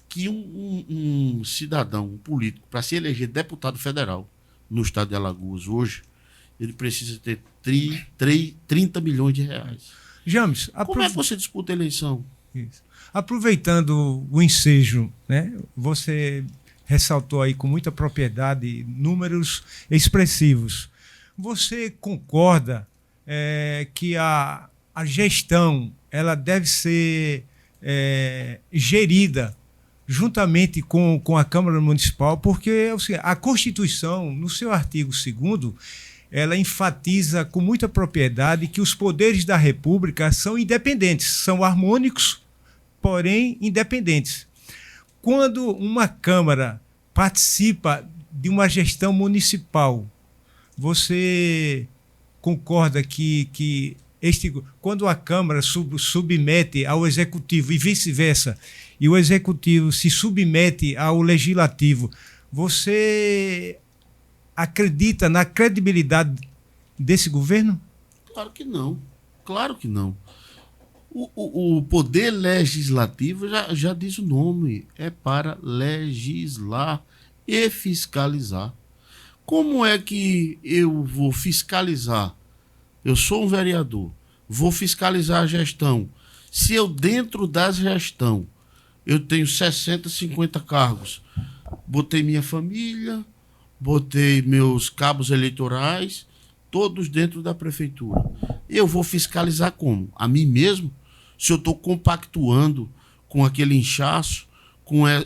Speaker 2: que um cidadão, um político, para se eleger deputado federal no estado de Alagoas hoje, ele precisa ter 30 milhões de reais.
Speaker 1: James,
Speaker 2: como é que você disputa a eleição?
Speaker 1: Isso. Aproveitando o ensejo, né? Você ressaltou aí com muita propriedade números expressivos. Você concorda que a a gestão ela deve ser gerida juntamente com a Câmara Municipal, porque a Constituição, no seu artigo 2º, ela enfatiza com muita propriedade que os poderes da República são independentes, são harmônicos, porém independentes. Quando uma Câmara participa de uma gestão municipal, você concorda que quando a Câmara submete ao Executivo e vice-versa, e o Executivo se submete ao Legislativo, você acredita na credibilidade desse governo?
Speaker 2: Claro que não. Claro que não. O poder legislativo já diz o nome, é para legislar e fiscalizar. Como é que eu vou fiscalizar? Eu sou um vereador, vou fiscalizar a gestão. Se eu, dentro da gestão, eu tenho 60, 50 cargos, botei minha família, botei meus cabos eleitorais, todos dentro da prefeitura. Eu vou fiscalizar como? A mim mesmo? Se eu estou compactuando com aquele inchaço,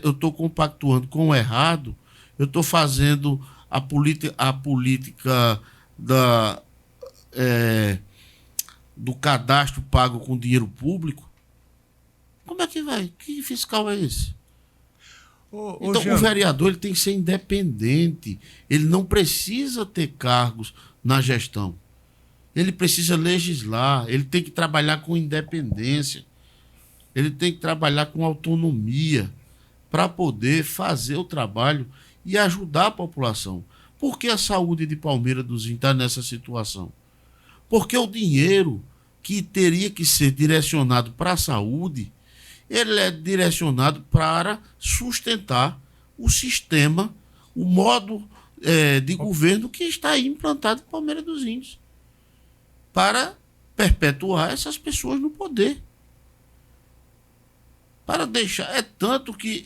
Speaker 2: eu estou compactuando com o errado, eu estou fazendo a política do cadastro pago com dinheiro público, como é que vai? Que fiscal é esse? Então, o vereador ele tem que ser independente. Ele não precisa ter cargos na gestão. Ele precisa legislar, ele tem que trabalhar com independência, ele tem que trabalhar com autonomia para poder fazer o trabalho e ajudar a população. Por que a saúde de Palmeira dos Índios está nessa situação? Porque o dinheiro que teria que ser direcionado para a saúde, ele é direcionado para sustentar o sistema, o modo de governo que está aí implantado em Palmeira dos Índios, para perpetuar essas pessoas no poder. Para deixar. É tanto que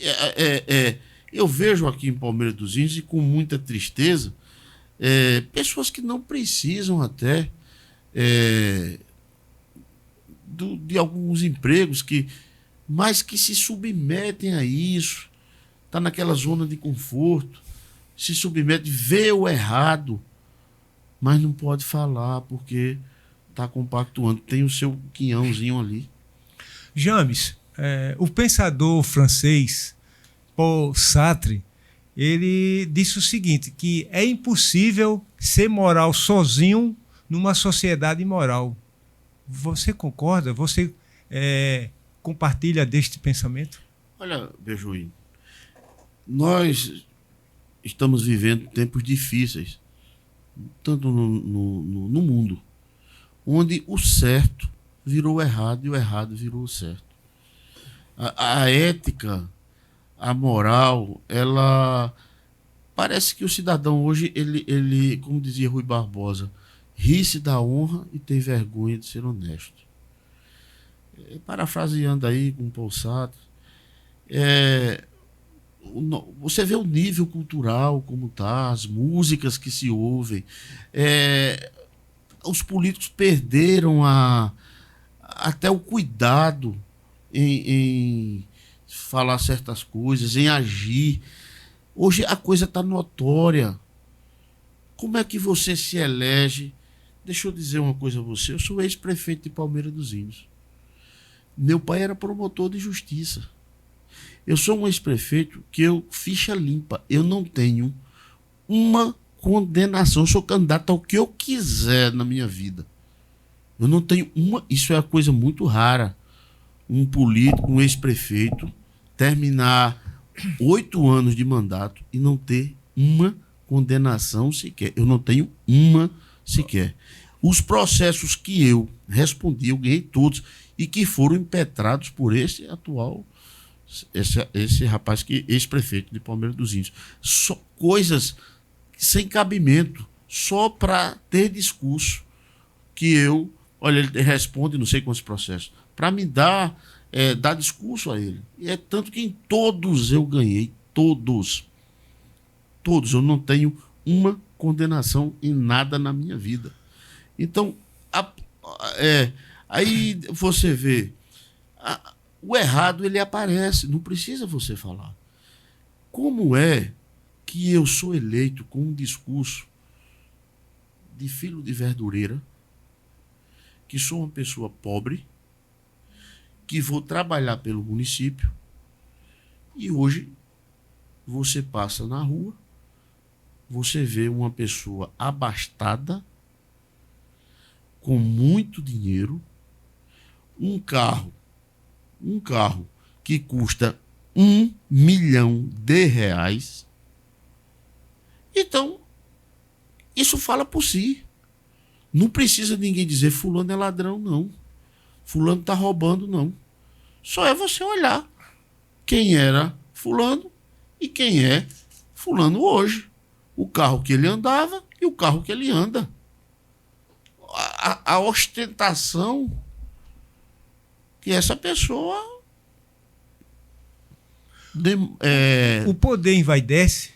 Speaker 2: eu vejo aqui em Palmeira dos Índios, e com muita tristeza, pessoas que não precisam até de alguns empregos, mas que se submetem a isso, está naquela zona de conforto, se submete, vê o errado, mas não pode falar porque está compactuando, tem o seu quinhãozinho ali.
Speaker 1: James, o pensador francês Paul Sartre, ele disse o seguinte, que é impossível ser moral sozinho numa sociedade imoral. Você concorda? Você compartilha deste pensamento?
Speaker 2: Olha, Bejuíno, nós estamos vivendo tempos difíceis, tanto no mundo, onde o certo virou errado e o errado virou o certo. A ética, a moral, ela parece que o cidadão hoje, ele, como dizia Rui Barbosa, ri-se da honra e tem vergonha de ser honesto. Parafraseando aí com o Paul Sartre, você vê o nível cultural como está, as músicas que se ouvem, os políticos perderam até o cuidado em falar certas coisas, em agir. Hoje a coisa está notória. Como é que você se elege? Deixa eu dizer uma coisa a você. Eu sou ex-prefeito de Palmeira dos Índios. Meu pai era promotor de justiça. Eu sou um ex-prefeito que ficha limpa. Eu não tenho uma condenação. Eu sou candidato ao que eu quiser na minha vida. Eu não tenho uma... Isso é uma coisa muito rara. Um político, um ex-prefeito, terminar 8 anos de mandato e não ter uma condenação sequer. Eu não tenho uma sequer. Os processos que eu respondi, eu ganhei todos, e que foram impetrados por esse rapaz que ex-prefeito de Palmeira dos Índios. Só coisas sem cabimento, só para ter discurso, que olha, ele responde não sei quantos processos, para me dar discurso a ele. E é tanto que em todos eu ganhei, todos. Eu não tenho uma condenação em nada na minha vida. Então, Aí você vê, o errado ele aparece, não precisa você falar. Como é que eu sou eleito com um discurso de filho de verdureira, que sou uma pessoa pobre, que vou trabalhar pelo município, e hoje você passa na rua, você vê uma pessoa abastada, com muito dinheiro, um carro que custa R$ 1 milhão. Então, isso fala por si. Não precisa ninguém dizer fulano é ladrão, não. Fulano está roubando, não. Só é você olhar quem era fulano e quem é fulano hoje. O carro que ele andava e o carro que ele anda. A ostentação que essa pessoa...
Speaker 1: O poder envaidece?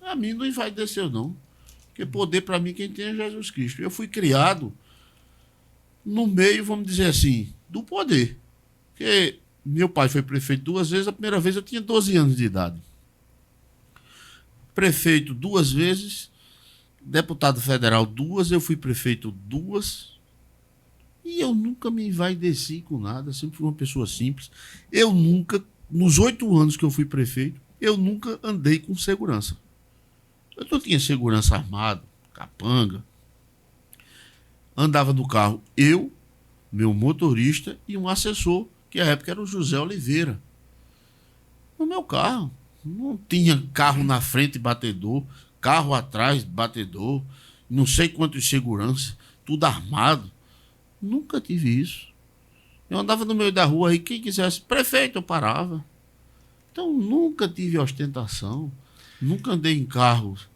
Speaker 2: A mim não envaideceu, não. Porque poder, para mim, quem tem é Jesus Cristo. Eu fui criado no meio, vamos dizer assim, do poder. Porque meu pai foi prefeito 2 vezes, a primeira vez eu tinha 12 anos de idade. Prefeito 2 vezes, deputado federal 2, eu fui prefeito 2. E eu nunca me envaideci com nada, sempre fui uma pessoa simples. Eu nunca, nos 8 anos que eu fui prefeito, eu nunca andei com segurança. Eu não tinha segurança armado, capanga. Andava no carro eu, meu motorista e um assessor, que à época era o José Oliveira. No meu carro. Não tinha carro na frente batedor, carro atrás batedor, não sei quantos segurança, tudo armado. Nunca tive isso. Eu andava no meio da rua aí, quem quisesse, prefeito, eu parava. Então nunca tive ostentação, nunca andei em carros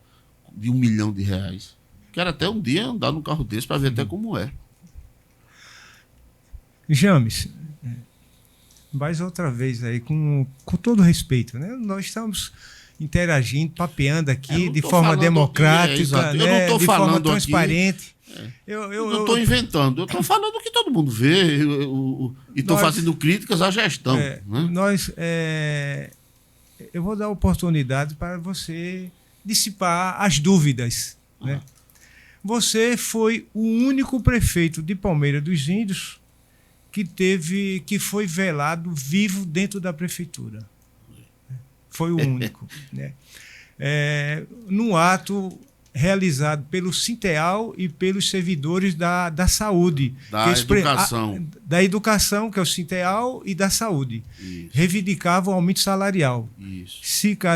Speaker 2: de R$ 1 milhão. Quero até um dia andar num carro desse para ver até como é.
Speaker 1: James, mais outra vez aí, com todo respeito, né? Nós estamos interagindo, papeando aqui de forma democrática, né?
Speaker 2: Eu não
Speaker 1: de
Speaker 2: forma
Speaker 1: forma transparente.
Speaker 2: Eu não estou inventando, eu estou falando o que todo mundo vê e estou fazendo críticas à gestão. Né?
Speaker 1: Eu vou dar oportunidade para você dissipar as dúvidas. Né? Você foi o único prefeito de Palmeira dos Índios que foi velado vivo dentro da prefeitura. Foi o único. Né? Num ato realizado pelo Sinteal e pelos servidores da saúde. Da educação, que é o Sinteal, e da saúde. Isso. Reivindicavam o aumento salarial.
Speaker 2: Isso.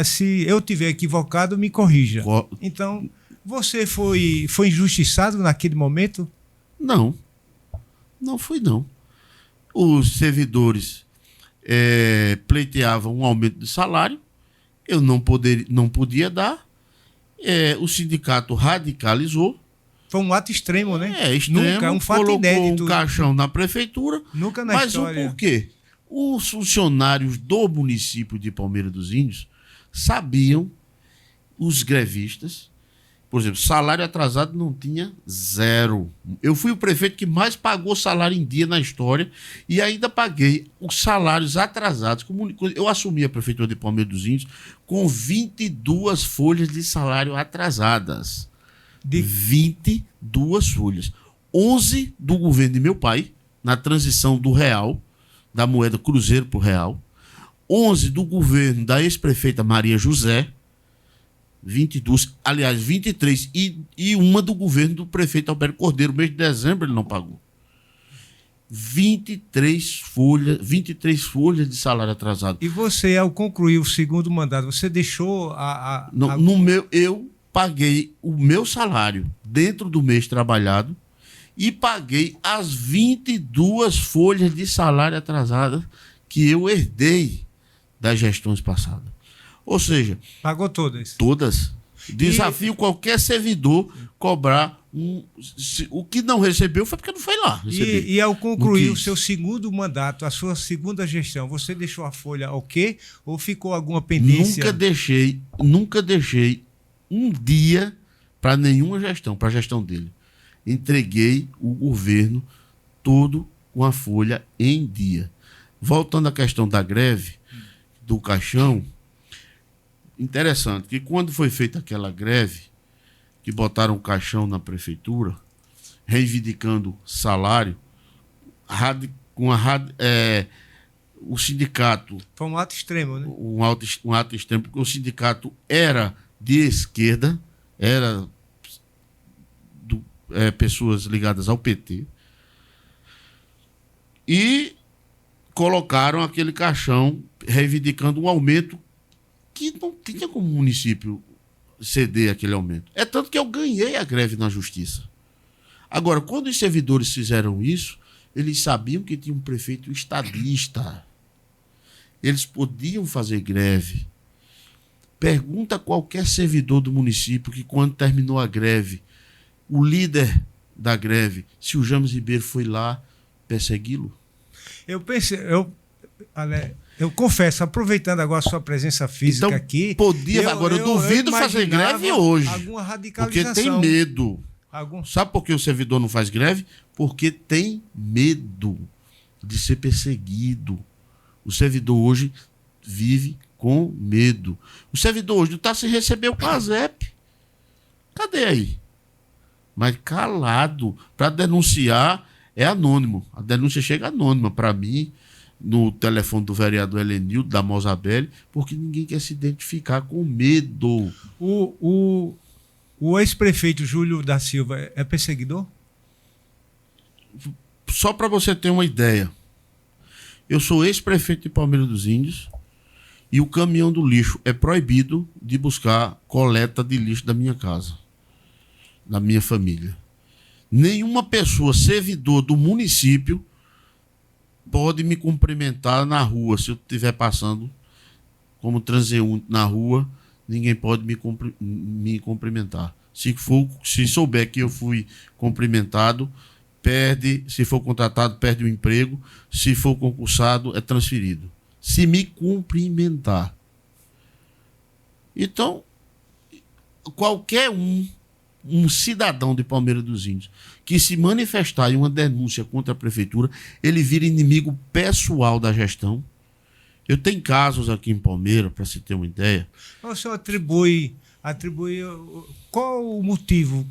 Speaker 1: Se eu tiver equivocado, me corrija. Então, você foi injustiçado naquele momento?
Speaker 2: Não. Não fui, não. Os servidores pleiteavam um aumento de salário, eu não podia dar, o sindicato radicalizou.
Speaker 1: Foi um ato extremo, né?
Speaker 2: Extremo,
Speaker 1: nunca, um fato
Speaker 2: colocou
Speaker 1: inédito.
Speaker 2: Um caixão na prefeitura.
Speaker 1: Nunca na
Speaker 2: mas
Speaker 1: história.
Speaker 2: O porquê? Os funcionários do município de Palmeira dos Índios sabiam, os grevistas, por exemplo, salário atrasado não tinha 0. Eu fui o prefeito que mais pagou salário em dia na história e ainda paguei os salários atrasados. Eu assumi a prefeitura de Palmeira dos Índios com 22 folhas de salário atrasadas. 22 folhas. 11 do governo de meu pai, na transição do real, da moeda cruzeiro para o real. 11 do governo da ex-prefeita Maria José. 22, aliás, 23, e uma do governo do prefeito Alberto Cordeiro, mês de dezembro ele não pagou. 23 folhas de salário atrasado.
Speaker 1: E você, ao concluir o segundo mandato, você deixou
Speaker 2: eu paguei o meu salário dentro do mês trabalhado e paguei as 22 folhas de salário atrasado que eu herdei das gestões passadas. Ou seja...
Speaker 1: Pagou todas?
Speaker 2: Todas. Desafio qualquer servidor cobrar o que não recebeu foi porque não foi lá.
Speaker 1: E ao concluir o seu segundo mandato, a sua segunda gestão, você deixou a folha ok? Ou ficou alguma pendência?
Speaker 2: Nunca deixei um dia para nenhuma gestão, para a gestão dele. Entreguei o governo todo com a folha em dia. Voltando à questão da greve, do caixão, interessante que quando foi feita aquela greve, que botaram o caixão na prefeitura, reivindicando salário, o sindicato...
Speaker 1: Foi um ato extremo, né?
Speaker 2: Um ato extremo, porque o sindicato era de esquerda, era pessoas ligadas ao PT, e colocaram aquele caixão reivindicando um aumento que não tinha como o município ceder aquele aumento. É tanto que eu ganhei a greve na justiça. Agora, quando os servidores fizeram isso, eles sabiam que tinha um prefeito estadista. Eles podiam fazer greve. Pergunta a qualquer servidor do município que, quando terminou a greve, o líder da greve, se o James Ribeiro foi lá persegui-lo.
Speaker 1: Eu confesso, aproveitando agora a sua presença física
Speaker 2: então,
Speaker 1: aqui...
Speaker 2: Agora eu duvido fazer greve hoje.
Speaker 1: Alguma radicalização.
Speaker 2: Porque tem medo. Sabe por que o servidor não faz greve? Porque tem medo de ser perseguido. O servidor hoje vive com medo. O servidor hoje não está sem receber o CASEP. Cadê aí? Mas calado. Para denunciar é anônimo. A denúncia chega anônima para mim, no telefone do vereador Helenildo, da Mosabelli, porque ninguém quer se identificar com medo.
Speaker 1: O ex-prefeito Júlio da Silva é perseguidor?
Speaker 2: Só para você ter uma ideia, eu sou ex-prefeito de Palmeira dos Índios e o caminhão do lixo é proibido de buscar coleta de lixo da minha casa, da minha família. Nenhuma pessoa, servidor do município, pode me cumprimentar na rua. Se eu estiver passando como transeunte na rua, ninguém pode me cumprimentar. Se souber que eu fui cumprimentado, perde. Se for contratado, perde o emprego. Se for concursado, é transferido. Se me cumprimentar. Então, qualquer um cidadão de Palmeira dos Índios que se manifestar em uma denúncia contra a prefeitura, ele vira inimigo pessoal da gestão. Eu tenho casos aqui em Palmeira, para se ter uma ideia.
Speaker 1: O senhor atribui qual o motivo,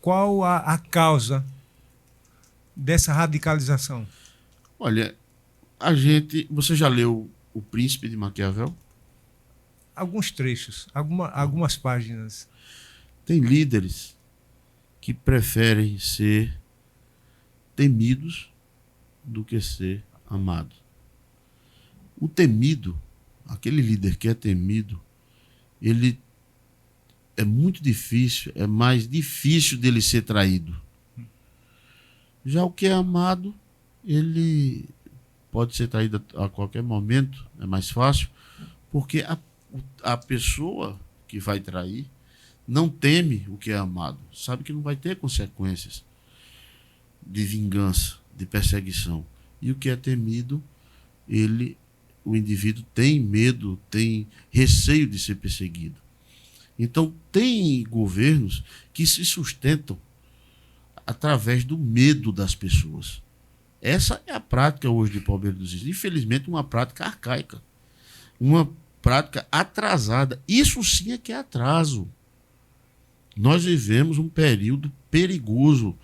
Speaker 1: qual a causa dessa radicalização?
Speaker 2: Olha, você já leu O Príncipe de Maquiavel?
Speaker 1: Alguns trechos, algumas páginas.
Speaker 2: Tem líderes que preferem ser temidos do que ser amados. O temido, aquele líder que é temido, ele é muito difícil, é mais difícil dele ser traído. Já o que é amado, ele pode ser traído a qualquer momento, é mais fácil, porque a pessoa que vai trair não teme o que é amado, sabe que não vai ter consequências de vingança, de perseguição. E o que é temido, o indivíduo tem medo, tem receio de ser perseguido. Então, tem governos que se sustentam através do medo das pessoas. Essa é a prática hoje de Palmeira dos Índios. Infelizmente, uma prática arcaica, uma prática atrasada. Isso sim é que é atraso. Nós vivemos um período perigoso,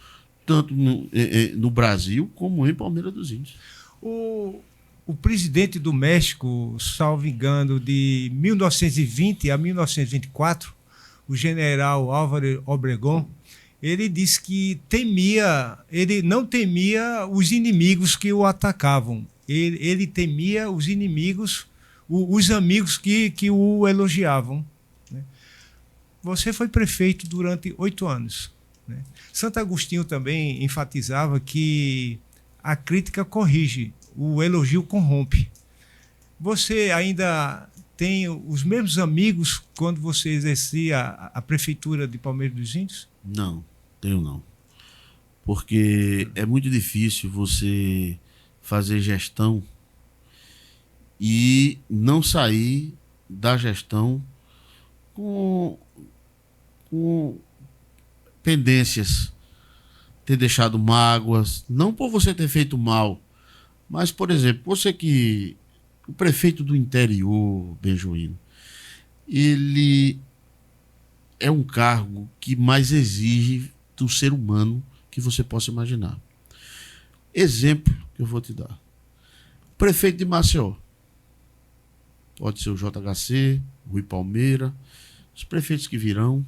Speaker 2: tanto no Brasil como em Palmeira dos Índios.
Speaker 1: O presidente do México, salvo engano, de 1920 a 1924, o general Álvaro Obregón, ele disse que ele não temia os inimigos que o atacavam. Ele temia os inimigos, os amigos que o elogiavam. Você foi prefeito durante 8 anos. Né? Santo Agostinho também enfatizava que a crítica corrige, o elogio corrompe. Você ainda tem os mesmos amigos quando você exercia a prefeitura de Palmeira dos Índios?
Speaker 2: Não, tenho não. Porque é muito difícil você fazer gestão e não sair da gestão com pendências ter deixado mágoas, não por você ter feito mal, mas, por exemplo, você que... O prefeito do interior, Benjoíno, ele é um cargo que mais exige do ser humano que você possa imaginar. Exemplo que eu vou te dar. Prefeito de Maceió. Pode ser o JHC, Rui Palmeira, os prefeitos que virão,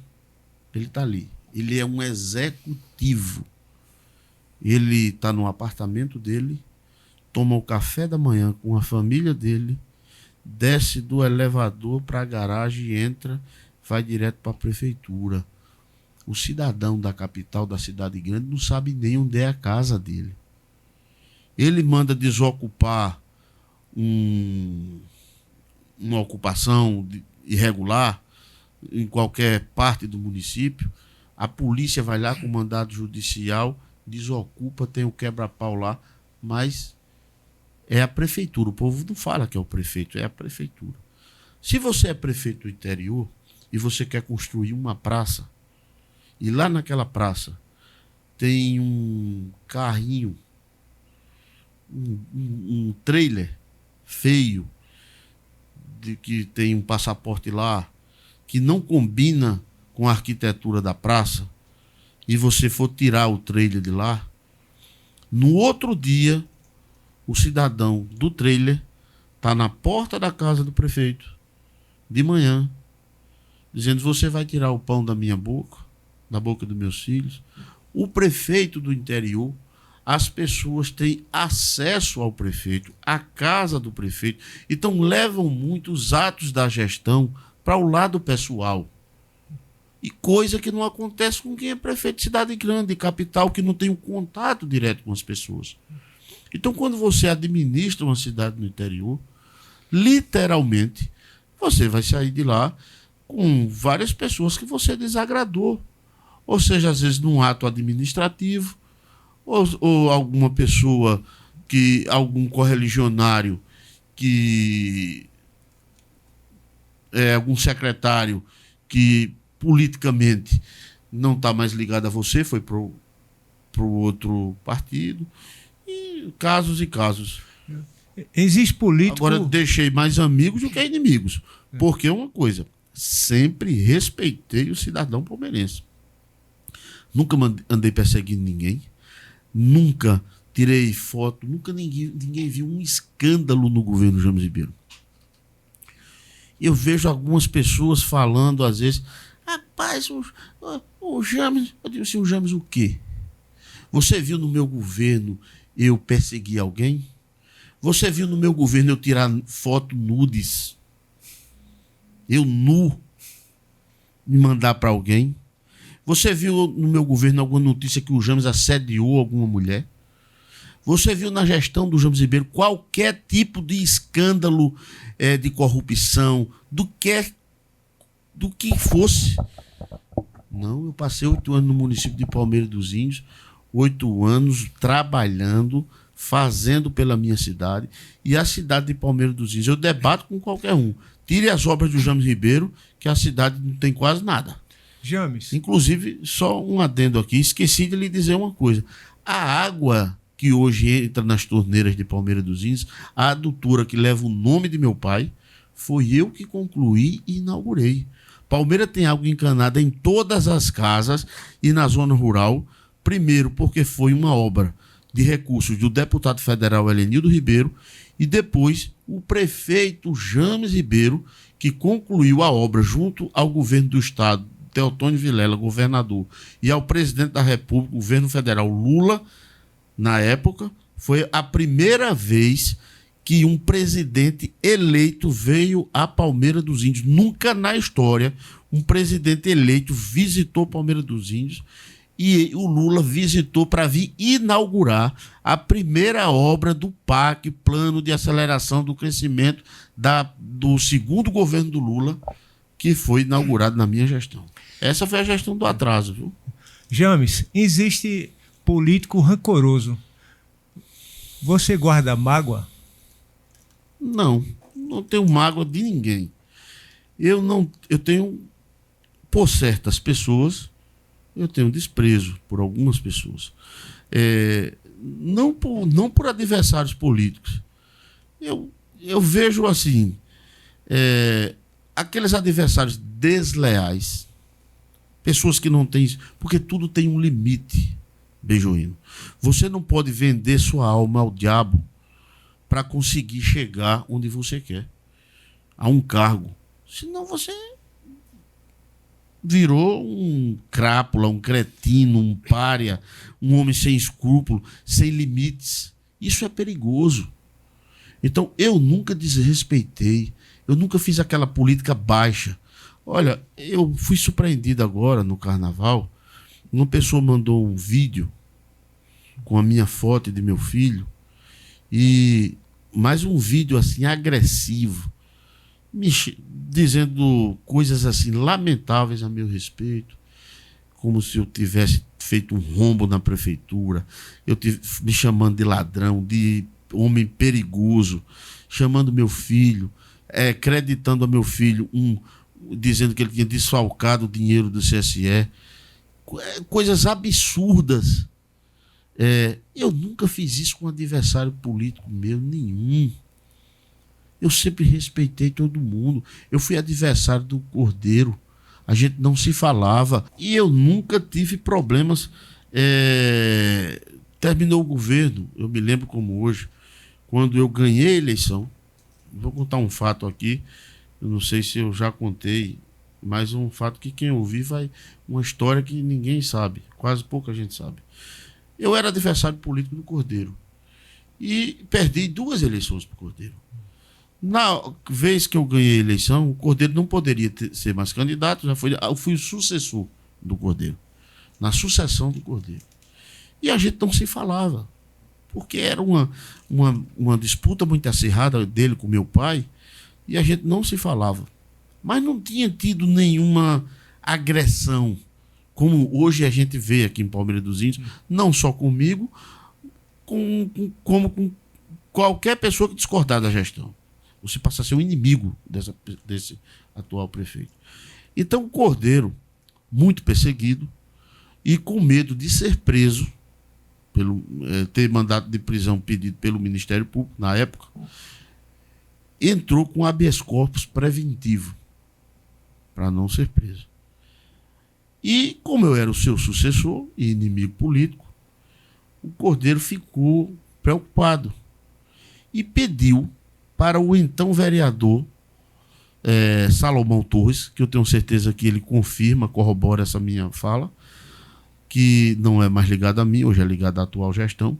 Speaker 2: ele está ali. Ele é um executivo. Ele está no apartamento dele, toma o café da manhã com a família dele, desce do elevador para a garagem, entra, vai direto para a prefeitura. O cidadão da capital da cidade grande não sabe nem onde é a casa dele. Ele manda desocupar uma ocupação irregular em qualquer parte do município. A polícia vai lá com mandado judicial, desocupa, tem o quebra-pau lá, mas é a prefeitura. O povo não fala que é o prefeito, é a prefeitura. Se você é prefeito do interior e você quer construir uma praça, e lá naquela praça tem um carrinho, um trailer feio, de que tem um passaporte lá, que não combina com a arquitetura da praça, e você for tirar o trailer de lá, no outro dia, o cidadão do trailer está na porta da casa do prefeito, de manhã, dizendo: você vai tirar o pão da minha boca, da boca dos meus filhos. O prefeito do interior, as pessoas têm acesso ao prefeito, à casa do prefeito, então levam muito os atos da gestão para o lado pessoal. E coisa que não acontece com quem é prefeito de cidade grande, capital, que não tem um contato direto com as pessoas. Então, quando você administra uma cidade no interior, literalmente, você vai sair de lá com várias pessoas que você desagradou. Ou seja, às vezes num ato administrativo, ou alguma pessoa, algum correligionário, algum secretário que politicamente não está mais ligado a você, foi para o outro partido, e casos e casos.
Speaker 1: Existe político...
Speaker 2: Agora, deixei mais amigos do que inimigos, porque é uma coisa, sempre respeitei o cidadão palmeirense. Nunca andei perseguindo ninguém, nunca tirei foto, nunca ninguém viu um escândalo no governo James Ribeiro. Eu vejo algumas pessoas falando, às vezes: rapaz, o James... Eu digo assim: o James o quê? Você viu no meu governo eu perseguir alguém? Você viu no meu governo eu tirar foto nudes? Eu nu me mandar para alguém? Você viu no meu governo alguma notícia que o James assediou alguma mulher? Você viu na gestão do James Ribeiro qualquer tipo de escândalo de corrupção, do que fosse? Não, eu passei 8 anos no município de Palmeira dos Índios, 8 anos trabalhando, fazendo pela minha cidade, e a cidade de Palmeira dos Índios, eu debato com qualquer um. Tire as obras do James Ribeiro, que a cidade não tem quase nada.
Speaker 1: James.
Speaker 2: Inclusive, só um adendo aqui, esqueci de lhe dizer uma coisa. A água que hoje entra nas torneiras de Palmeira dos Índios, a adutora que leva o nome de meu pai, foi eu que concluí e inaugurei. Palmeira tem água encanada em todas as casas e na zona rural, primeiro porque foi uma obra de recursos do deputado federal Helenildo Ribeiro, e depois o prefeito James Ribeiro, que concluiu a obra junto ao governo do estado, Teotônio Vilela, governador, e ao presidente da República, governo federal Lula, na época. Foi a primeira vez que um presidente eleito veio a Palmeira dos Índios. Nunca na história um presidente eleito visitou Palmeira dos Índios, e o Lula visitou para vir inaugurar a primeira obra do PAC, Plano de Aceleração do Crescimento, do segundo governo do Lula, que foi inaugurado na minha gestão. Essa foi a gestão do atraso, viu?
Speaker 1: James, existe político rancoroso. Você guarda mágoa?
Speaker 2: Não tenho mágoa de ninguém. Eu tenho, por certas pessoas, eu tenho desprezo por algumas pessoas. Não por adversários políticos. Eu vejo assim, aqueles adversários desleais, pessoas que não têm... Porque tudo tem um limite, Bejoino. Você não pode vender sua alma ao diabo para conseguir chegar onde você quer, a um cargo. Senão você virou um crápula, um cretino, um pária, um homem sem escrúpulo, sem limites. Isso é perigoso. Então, eu nunca desrespeitei, eu nunca fiz aquela política baixa. Olha, eu fui surpreendido agora no carnaval. Uma pessoa mandou um vídeo com a minha foto e de meu filho, e mais um vídeo assim agressivo, dizendo coisas assim lamentáveis a meu respeito, como se eu tivesse feito um rombo na prefeitura, me chamando de ladrão, de homem perigoso, chamando meu filho, acreditando a meu filho, dizendo que ele tinha desfalcado o dinheiro do CSE, coisas absurdas. Eu nunca fiz isso com um adversário político meu, nenhum. Eu sempre respeitei todo mundo. Eu fui adversário do Cordeiro. A gente não se falava. E eu nunca tive problemas. Terminou o governo, eu me lembro como hoje, quando eu ganhei a eleição. Vou contar um fato aqui. Eu não sei se eu já contei, mas um fato que quem ouvir vai... Uma história que ninguém sabe. Quase pouca gente sabe. Eu era adversário político do Cordeiro. E perdi 2 eleições para o Cordeiro. Na vez que eu ganhei a eleição, o Cordeiro não poderia ser mais candidato, eu fui o sucessor do Cordeiro, na sucessão do Cordeiro. E a gente não se falava, porque era uma disputa muito acirrada dele com meu pai, e a gente não se falava. Mas não tinha tido nenhuma agressão, como hoje a gente vê aqui em Palmeiras dos Índios, não só comigo, como com qualquer pessoa que discordar da gestão. Você passa a ser um inimigo desse atual prefeito. Então, o Cordeiro, muito perseguido e com medo de ser preso, ter mandato de prisão pedido pelo Ministério Público, na época, entrou com habeas corpus preventivo para não ser preso. E, como eu era o seu sucessor e inimigo político, o Cordeiro ficou preocupado e pediu para o então vereador Salomão Torres, que eu tenho certeza que ele corrobora essa minha fala, que não é mais ligado a mim, hoje é ligado à atual gestão.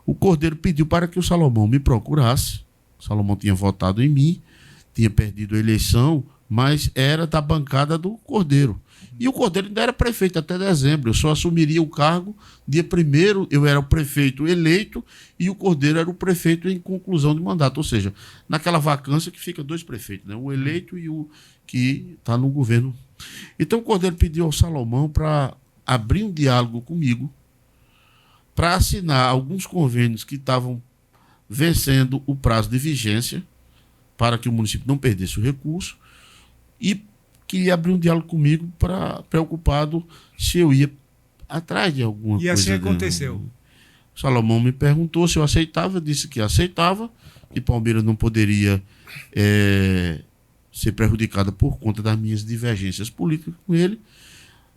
Speaker 2: O Cordeiro pediu para que o Salomão me procurasse. O Salomão tinha votado em mim, tinha perdido a eleição, mas era da bancada do Cordeiro. E o Cordeiro ainda era prefeito até dezembro. Eu só assumiria o cargo dia 1º. Eu era o prefeito eleito e o Cordeiro era o prefeito em conclusão de mandato. Ou seja, naquela vacância que fica 2 prefeitos, né? O eleito e o que está no governo. Então o Cordeiro pediu ao Salomão para abrir um diálogo comigo, para assinar alguns convênios que estavam vencendo o prazo de vigência, para que o município não perdesse o recurso, e queria abrir um diálogo comigo, preocupado se eu ia atrás de alguma coisa.
Speaker 1: E assim aconteceu.
Speaker 2: O Salomão me perguntou se eu aceitava, eu disse que aceitava, que Palmeiras não poderia ser prejudicada por conta das minhas divergências políticas com ele.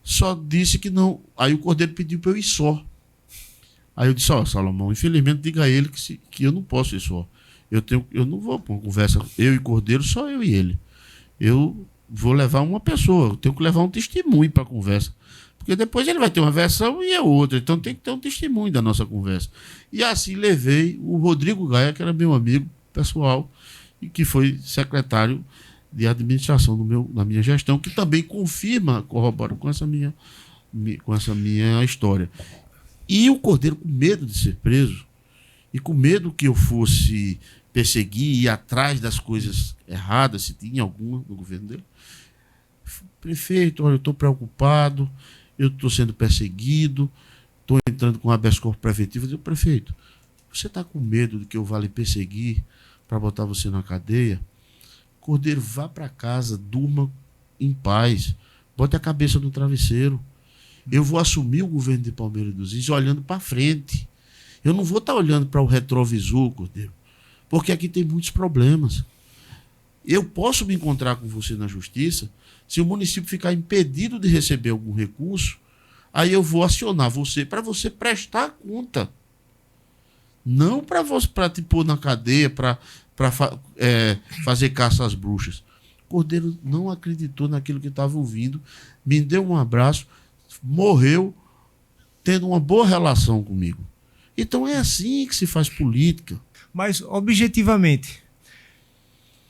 Speaker 2: Só disse que não. Aí o Cordeiro pediu para eu ir só. Aí eu disse: Salomão, infelizmente diga a ele que eu não posso ir só. Eu não vou para uma conversa, eu e Cordeiro, só eu e ele. Eu vou levar uma pessoa, eu tenho que levar um testemunho para a conversa. Porque depois ele vai ter uma versão e é outra. Então tem que ter um testemunho da nossa conversa. E assim levei o Rodrigo Gaia, que era meu amigo pessoal e que foi secretário de administração da minha gestão, que também corrobora com essa minha história. E o Cordeiro, com medo de ser preso e com medo que eu fosse perseguir e ir atrás das coisas erradas, se tinha alguma no governo dele: prefeito, olha, eu estou preocupado, eu estou sendo perseguido, estou entrando com habeas corpus preventivo. Eu digo: prefeito, você está com medo de que eu vá lhe perseguir para botar você na cadeia? Cordeiro, vá para casa, durma em paz, bote a cabeça no travesseiro. Eu vou assumir o governo de Palmeira dos Índios olhando para frente. Eu não vou estar olhando para o retrovisor, Cordeiro, porque aqui tem muitos problemas. Eu posso me encontrar com você na justiça, se o município ficar impedido de receber algum recurso, aí eu vou acionar você para você prestar conta. Não para te pôr na cadeia, para fazer caça às bruxas. Cordeiro não acreditou naquilo que estava ouvindo, me deu um abraço, morreu tendo uma boa relação comigo. Então é assim que se faz política.
Speaker 1: Mas, objetivamente,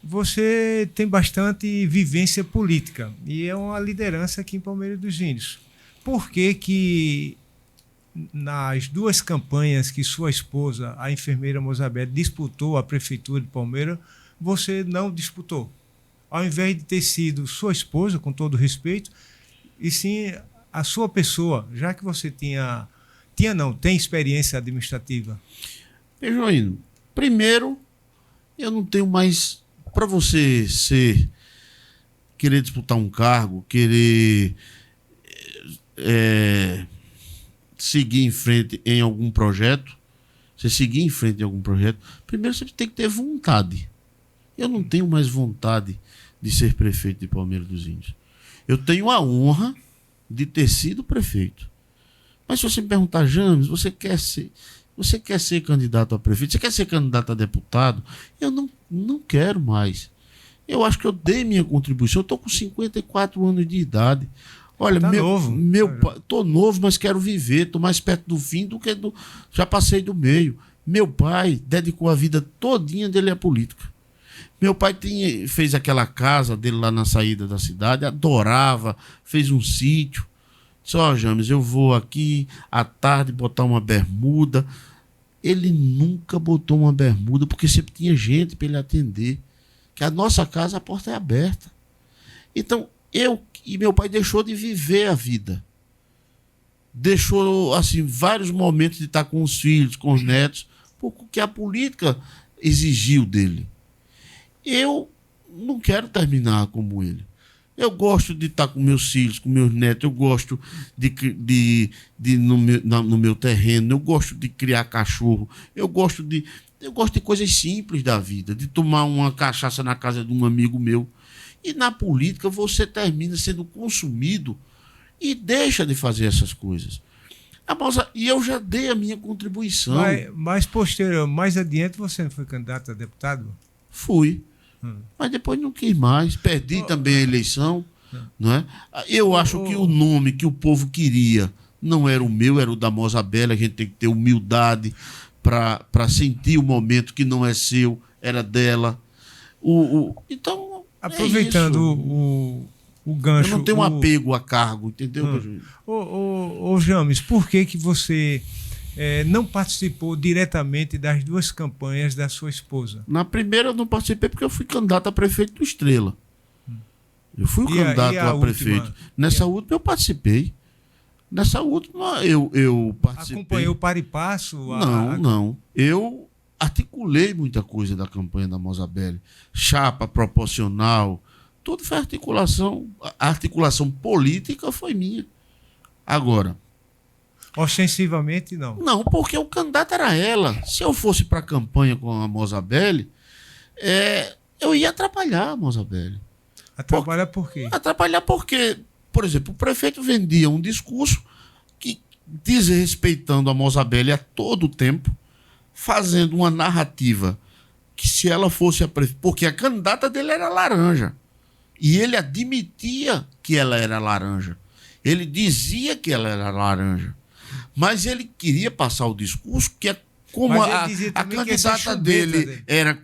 Speaker 1: você tem bastante vivência política e é uma liderança aqui em Palmeira dos Índios. Por que que nas duas campanhas que sua esposa, a enfermeira Mozabelle, disputou a prefeitura de Palmeira, você não disputou? Ao invés de ter sido sua esposa, com todo respeito, e sim a sua pessoa, já que você tem experiência administrativa.
Speaker 2: Bejoino, primeiro, eu não tenho mais... Para você querer disputar um cargo, querer seguir em frente em algum projeto, primeiro você tem que ter vontade. Eu não tenho mais vontade de ser prefeito de Palmeira dos Índios. Eu tenho a honra de ter sido prefeito. Mas se você me perguntar, James, você quer ser candidato a prefeito? Você quer ser candidato a deputado? Eu não quero mais. Eu acho que eu dei minha contribuição. Eu estou com 54 anos de idade. Olha, estou novo, mas quero viver. Estou mais perto do fim do que do... Já passei do meio. Meu pai dedicou a vida todinha dele à política. Meu pai fez aquela casa dele lá na saída da cidade, adorava, fez um sítio. Só, James, eu vou aqui à tarde botar uma bermuda. Ele nunca botou uma bermuda, porque sempre tinha gente para ele atender. Que a nossa casa, a porta é aberta. Então, meu pai deixou de viver a vida. Deixou, assim, vários momentos de estar com os filhos, com os netos, porque a política exigiu dele. Eu não quero terminar como ele. Eu gosto de estar com meus filhos, com meus netos, eu gosto de no meu terreno, eu gosto de criar cachorro, eu gosto de coisas simples da vida, de tomar uma cachaça na casa de um amigo meu. E na política você termina sendo consumido e deixa de fazer essas coisas. E eu já dei a minha contribuição.
Speaker 1: Mais adiante você não foi candidato a deputado?
Speaker 2: Fui. Mas depois não quis mais, perdi também a eleição, não é? Eu acho que o nome que o povo queria não era o meu, era o da Mozabelle. A gente tem que ter humildade para sentir o momento que não é seu, era dela. Então,
Speaker 1: aproveitando o gancho...
Speaker 2: Eu não tenho um apego a cargo, entendeu?
Speaker 1: James, por que você... não participou diretamente das duas campanhas da sua esposa? Na primeira eu não participei porque eu fui candidato a prefeito do Estrela. Eu fui candidato a prefeito. Nessa última eu participei. Nessa última eu participei. Acompanhou o par e passo?
Speaker 2: Não. Eu articulei muita coisa da campanha da Mozabelle. Chapa proporcional. Tudo foi articulação. A articulação política foi minha. Agora...
Speaker 1: Ostensivamente, não.
Speaker 2: Não, porque o candidato era ela. Se eu fosse para a campanha com a Mozabelle, eu ia atrapalhar a Mozabelle.
Speaker 1: Atrapalhar por quê?
Speaker 2: Atrapalhar porque, por exemplo, o prefeito vendia um discurso que, desrespeitando a Mozabelle a todo tempo, fazendo uma narrativa que se ela fosse a prefeita... Porque a candidata dele era laranja. E ele admitia que ela era laranja. Ele dizia que ela era laranja. Mas ele queria passar o discurso que como a candidata dele era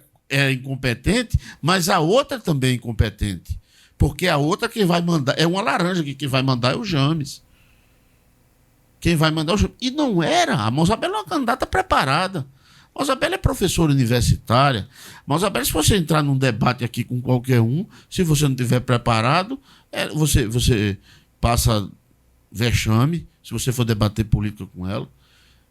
Speaker 2: incompetente, mas a outra também é incompetente. Porque a outra quem vai mandar é uma laranja, que quem vai mandar é o James. Quem vai mandar é o James. E não era. A Mozabelle é uma candidata preparada. A Mozabelle é professora universitária. Mozabelle, se você entrar num debate aqui com qualquer um, se você não estiver preparado, você passa vexame se você for debater política com ela.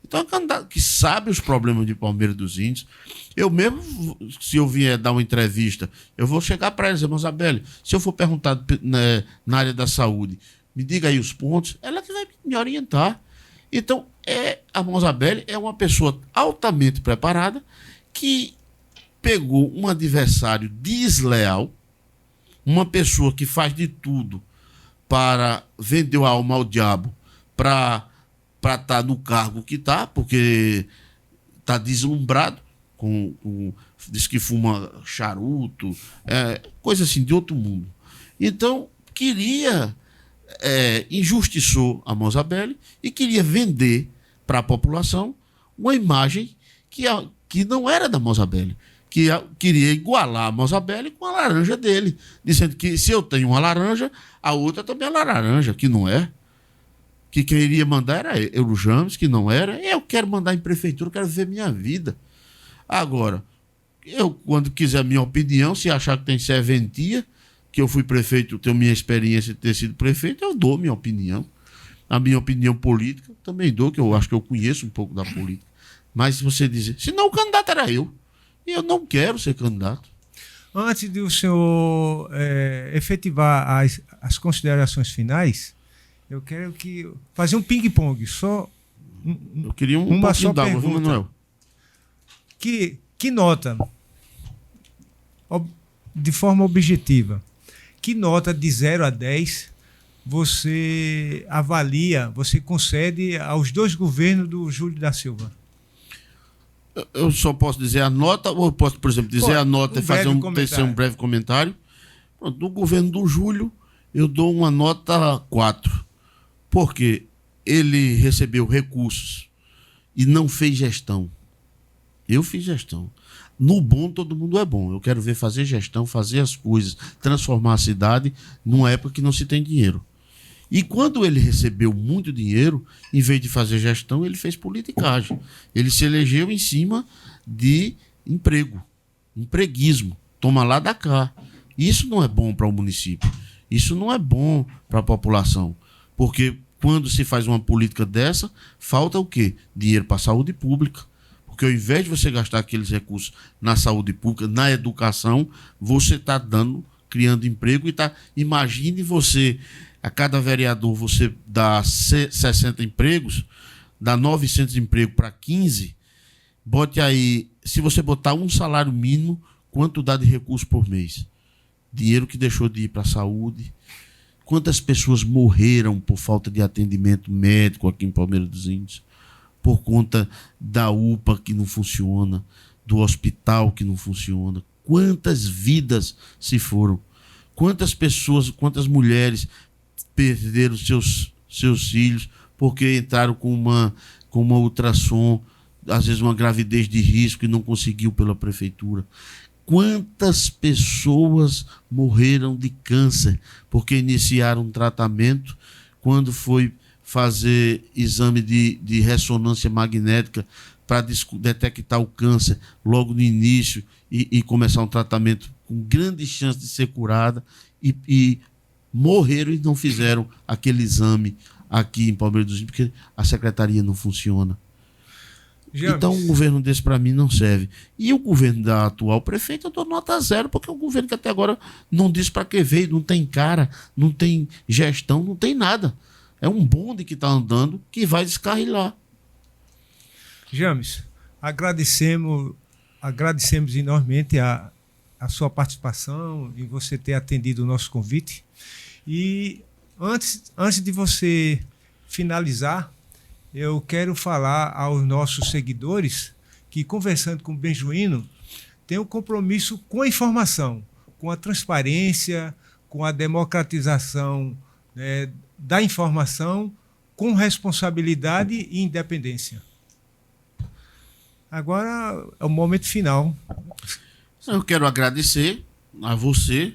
Speaker 2: Então é uma candidata que sabe os problemas de Palmeira dos Índios. Eu mesmo, se eu vier dar uma entrevista, eu vou chegar para ela e dizer, Mozabelle, se eu for perguntado na área da saúde, me diga aí os pontos, ela que vai me me orientar. Então, a Mozabelli é uma pessoa altamente preparada que pegou um adversário desleal, uma pessoa que faz de tudo para vender a alma ao diabo, para estar no cargo que está, porque está deslumbrado, diz que fuma charuto, coisa assim de outro mundo. Então, injustiçou a Mozabelli e queria vender para a população uma imagem que não era da Mozabelli, que queria igualar a Mozabelli com a laranja dele, dizendo que se eu tenho uma laranja, a outra também é laranja, que não é. Que quem iria mandar era eu, James, que não era. Eu quero mandar em prefeitura, eu quero ver minha vida. Agora, eu, quando quiser a minha opinião, se achar que tem serventia, que eu fui prefeito, tenho minha experiência de ter sido prefeito, eu dou minha opinião. A minha opinião política também dou, que eu acho que eu conheço um pouco da política. Mas se você dizer, senão o candidato era eu. E eu não quero ser candidato.
Speaker 1: Antes de o senhor efetivar as considerações finais, eu quero fazer um ping-pong.
Speaker 2: Eu queria um pouquinho d'água, viu, Manuel?
Speaker 1: Que nota, de forma objetiva, que nota de 0 a 10 você avalia, você concede aos 2 governos do Júlio da Silva?
Speaker 2: Eu só posso dizer a nota, ou eu posso, por exemplo, dizer a nota e fazer um breve comentário? Pronto, no governo do Júlio, eu dou uma nota 4. Porque ele recebeu recursos e não fez gestão. Eu fiz gestão. No bom, todo mundo é bom. Eu quero ver fazer gestão, fazer as coisas, transformar a cidade numa época que não se tem dinheiro. E quando ele recebeu muito dinheiro, em vez de fazer gestão, ele fez politicagem. Ele se elegeu em cima de empreguismo. Toma lá, dá cá. Isso não é bom para o município. Isso não é bom para a população. Porque quando se faz uma política dessa, falta o quê? Dinheiro para a saúde pública. Porque ao invés de você gastar aqueles recursos na saúde pública, na educação, você está criando emprego e imagine você, a cada vereador, você dá 60 empregos, dá 900 empregos para 15, bote aí, se você botar um salário mínimo, quanto dá de recurso por mês? Dinheiro que deixou de ir para a saúde. Quantas pessoas morreram por falta de atendimento médico aqui em Palmeira dos Índios? Por conta da UPA que não funciona, do hospital que não funciona. Quantas vidas se foram? Quantas pessoas, quantas mulheres perderam seus filhos porque entraram com uma ultrassom, às vezes uma gravidez de risco e não conseguiu pela prefeitura? Quantas pessoas morreram de câncer porque iniciaram um tratamento quando foi fazer exame de ressonância magnética para detectar o câncer logo no início e começar um tratamento com grande chance de ser curada e morreram e não fizeram aquele exame aqui em Palmeira dos Índios porque a secretaria não funciona. James. Então, um governo desse, para mim, não serve. E o governo da atual prefeita, eu dou nota 0, porque é um governo que até agora não diz para que veio, não tem cara, não tem gestão, não tem nada. É um bonde que está andando que vai descarrilar.
Speaker 1: James, agradecemos enormemente a sua participação e você ter atendido o nosso convite. E antes de você finalizar, eu quero falar aos nossos seguidores que, conversando com o Benjuíno, tem um compromisso com a informação, com a transparência, com a democratização da informação, com responsabilidade e independência. Agora é o momento final.
Speaker 2: Eu quero agradecer a você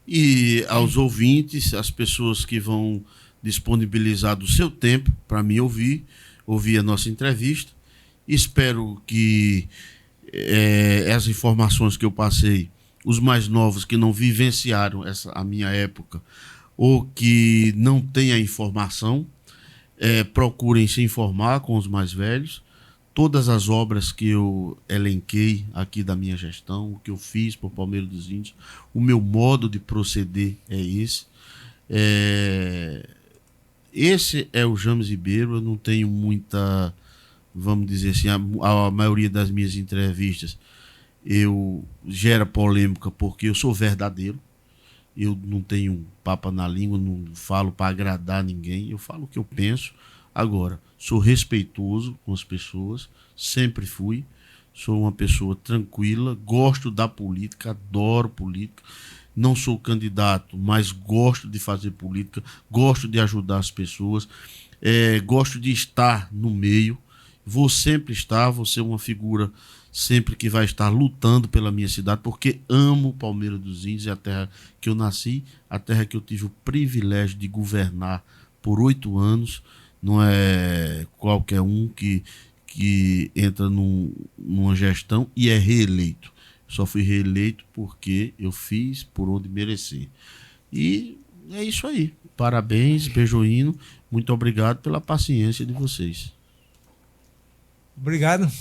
Speaker 2: e aos ouvintes, as pessoas que vão disponibilizar do seu tempo para me ouvir a nossa entrevista. Espero que as informações que eu passei, os mais novos que não vivenciaram a minha época ou que não têm a informação, procurem se informar com os mais velhos. Todas as obras que eu elenquei aqui da minha gestão, o que eu fiz por Palmeira dos Índios, o meu modo de proceder é esse. esse é o James Ribeiro. Eu não tenho muita, vamos dizer assim, a maioria das minhas entrevistas eu gera polêmica porque eu sou verdadeiro. Eu não tenho papa na língua, não falo para agradar ninguém, eu falo o que eu penso. Agora, sou respeitoso com as pessoas, sempre fui. Sou uma pessoa tranquila, gosto da política, adoro política. Não sou candidato, mas gosto de fazer política, gosto de ajudar as pessoas, gosto de estar no meio. Vou sempre estar, vou ser uma figura sempre que vai estar lutando pela minha cidade, porque amo Palmeira dos Índios, é a terra que eu nasci, a terra que eu tive o privilégio de governar por 8 anos. Não é qualquer um que entra numa gestão e é reeleito. Só fui reeleito porque eu fiz por onde merecer. E é isso aí. Parabéns, Bejoino. Muito obrigado pela paciência de vocês.
Speaker 1: Obrigado.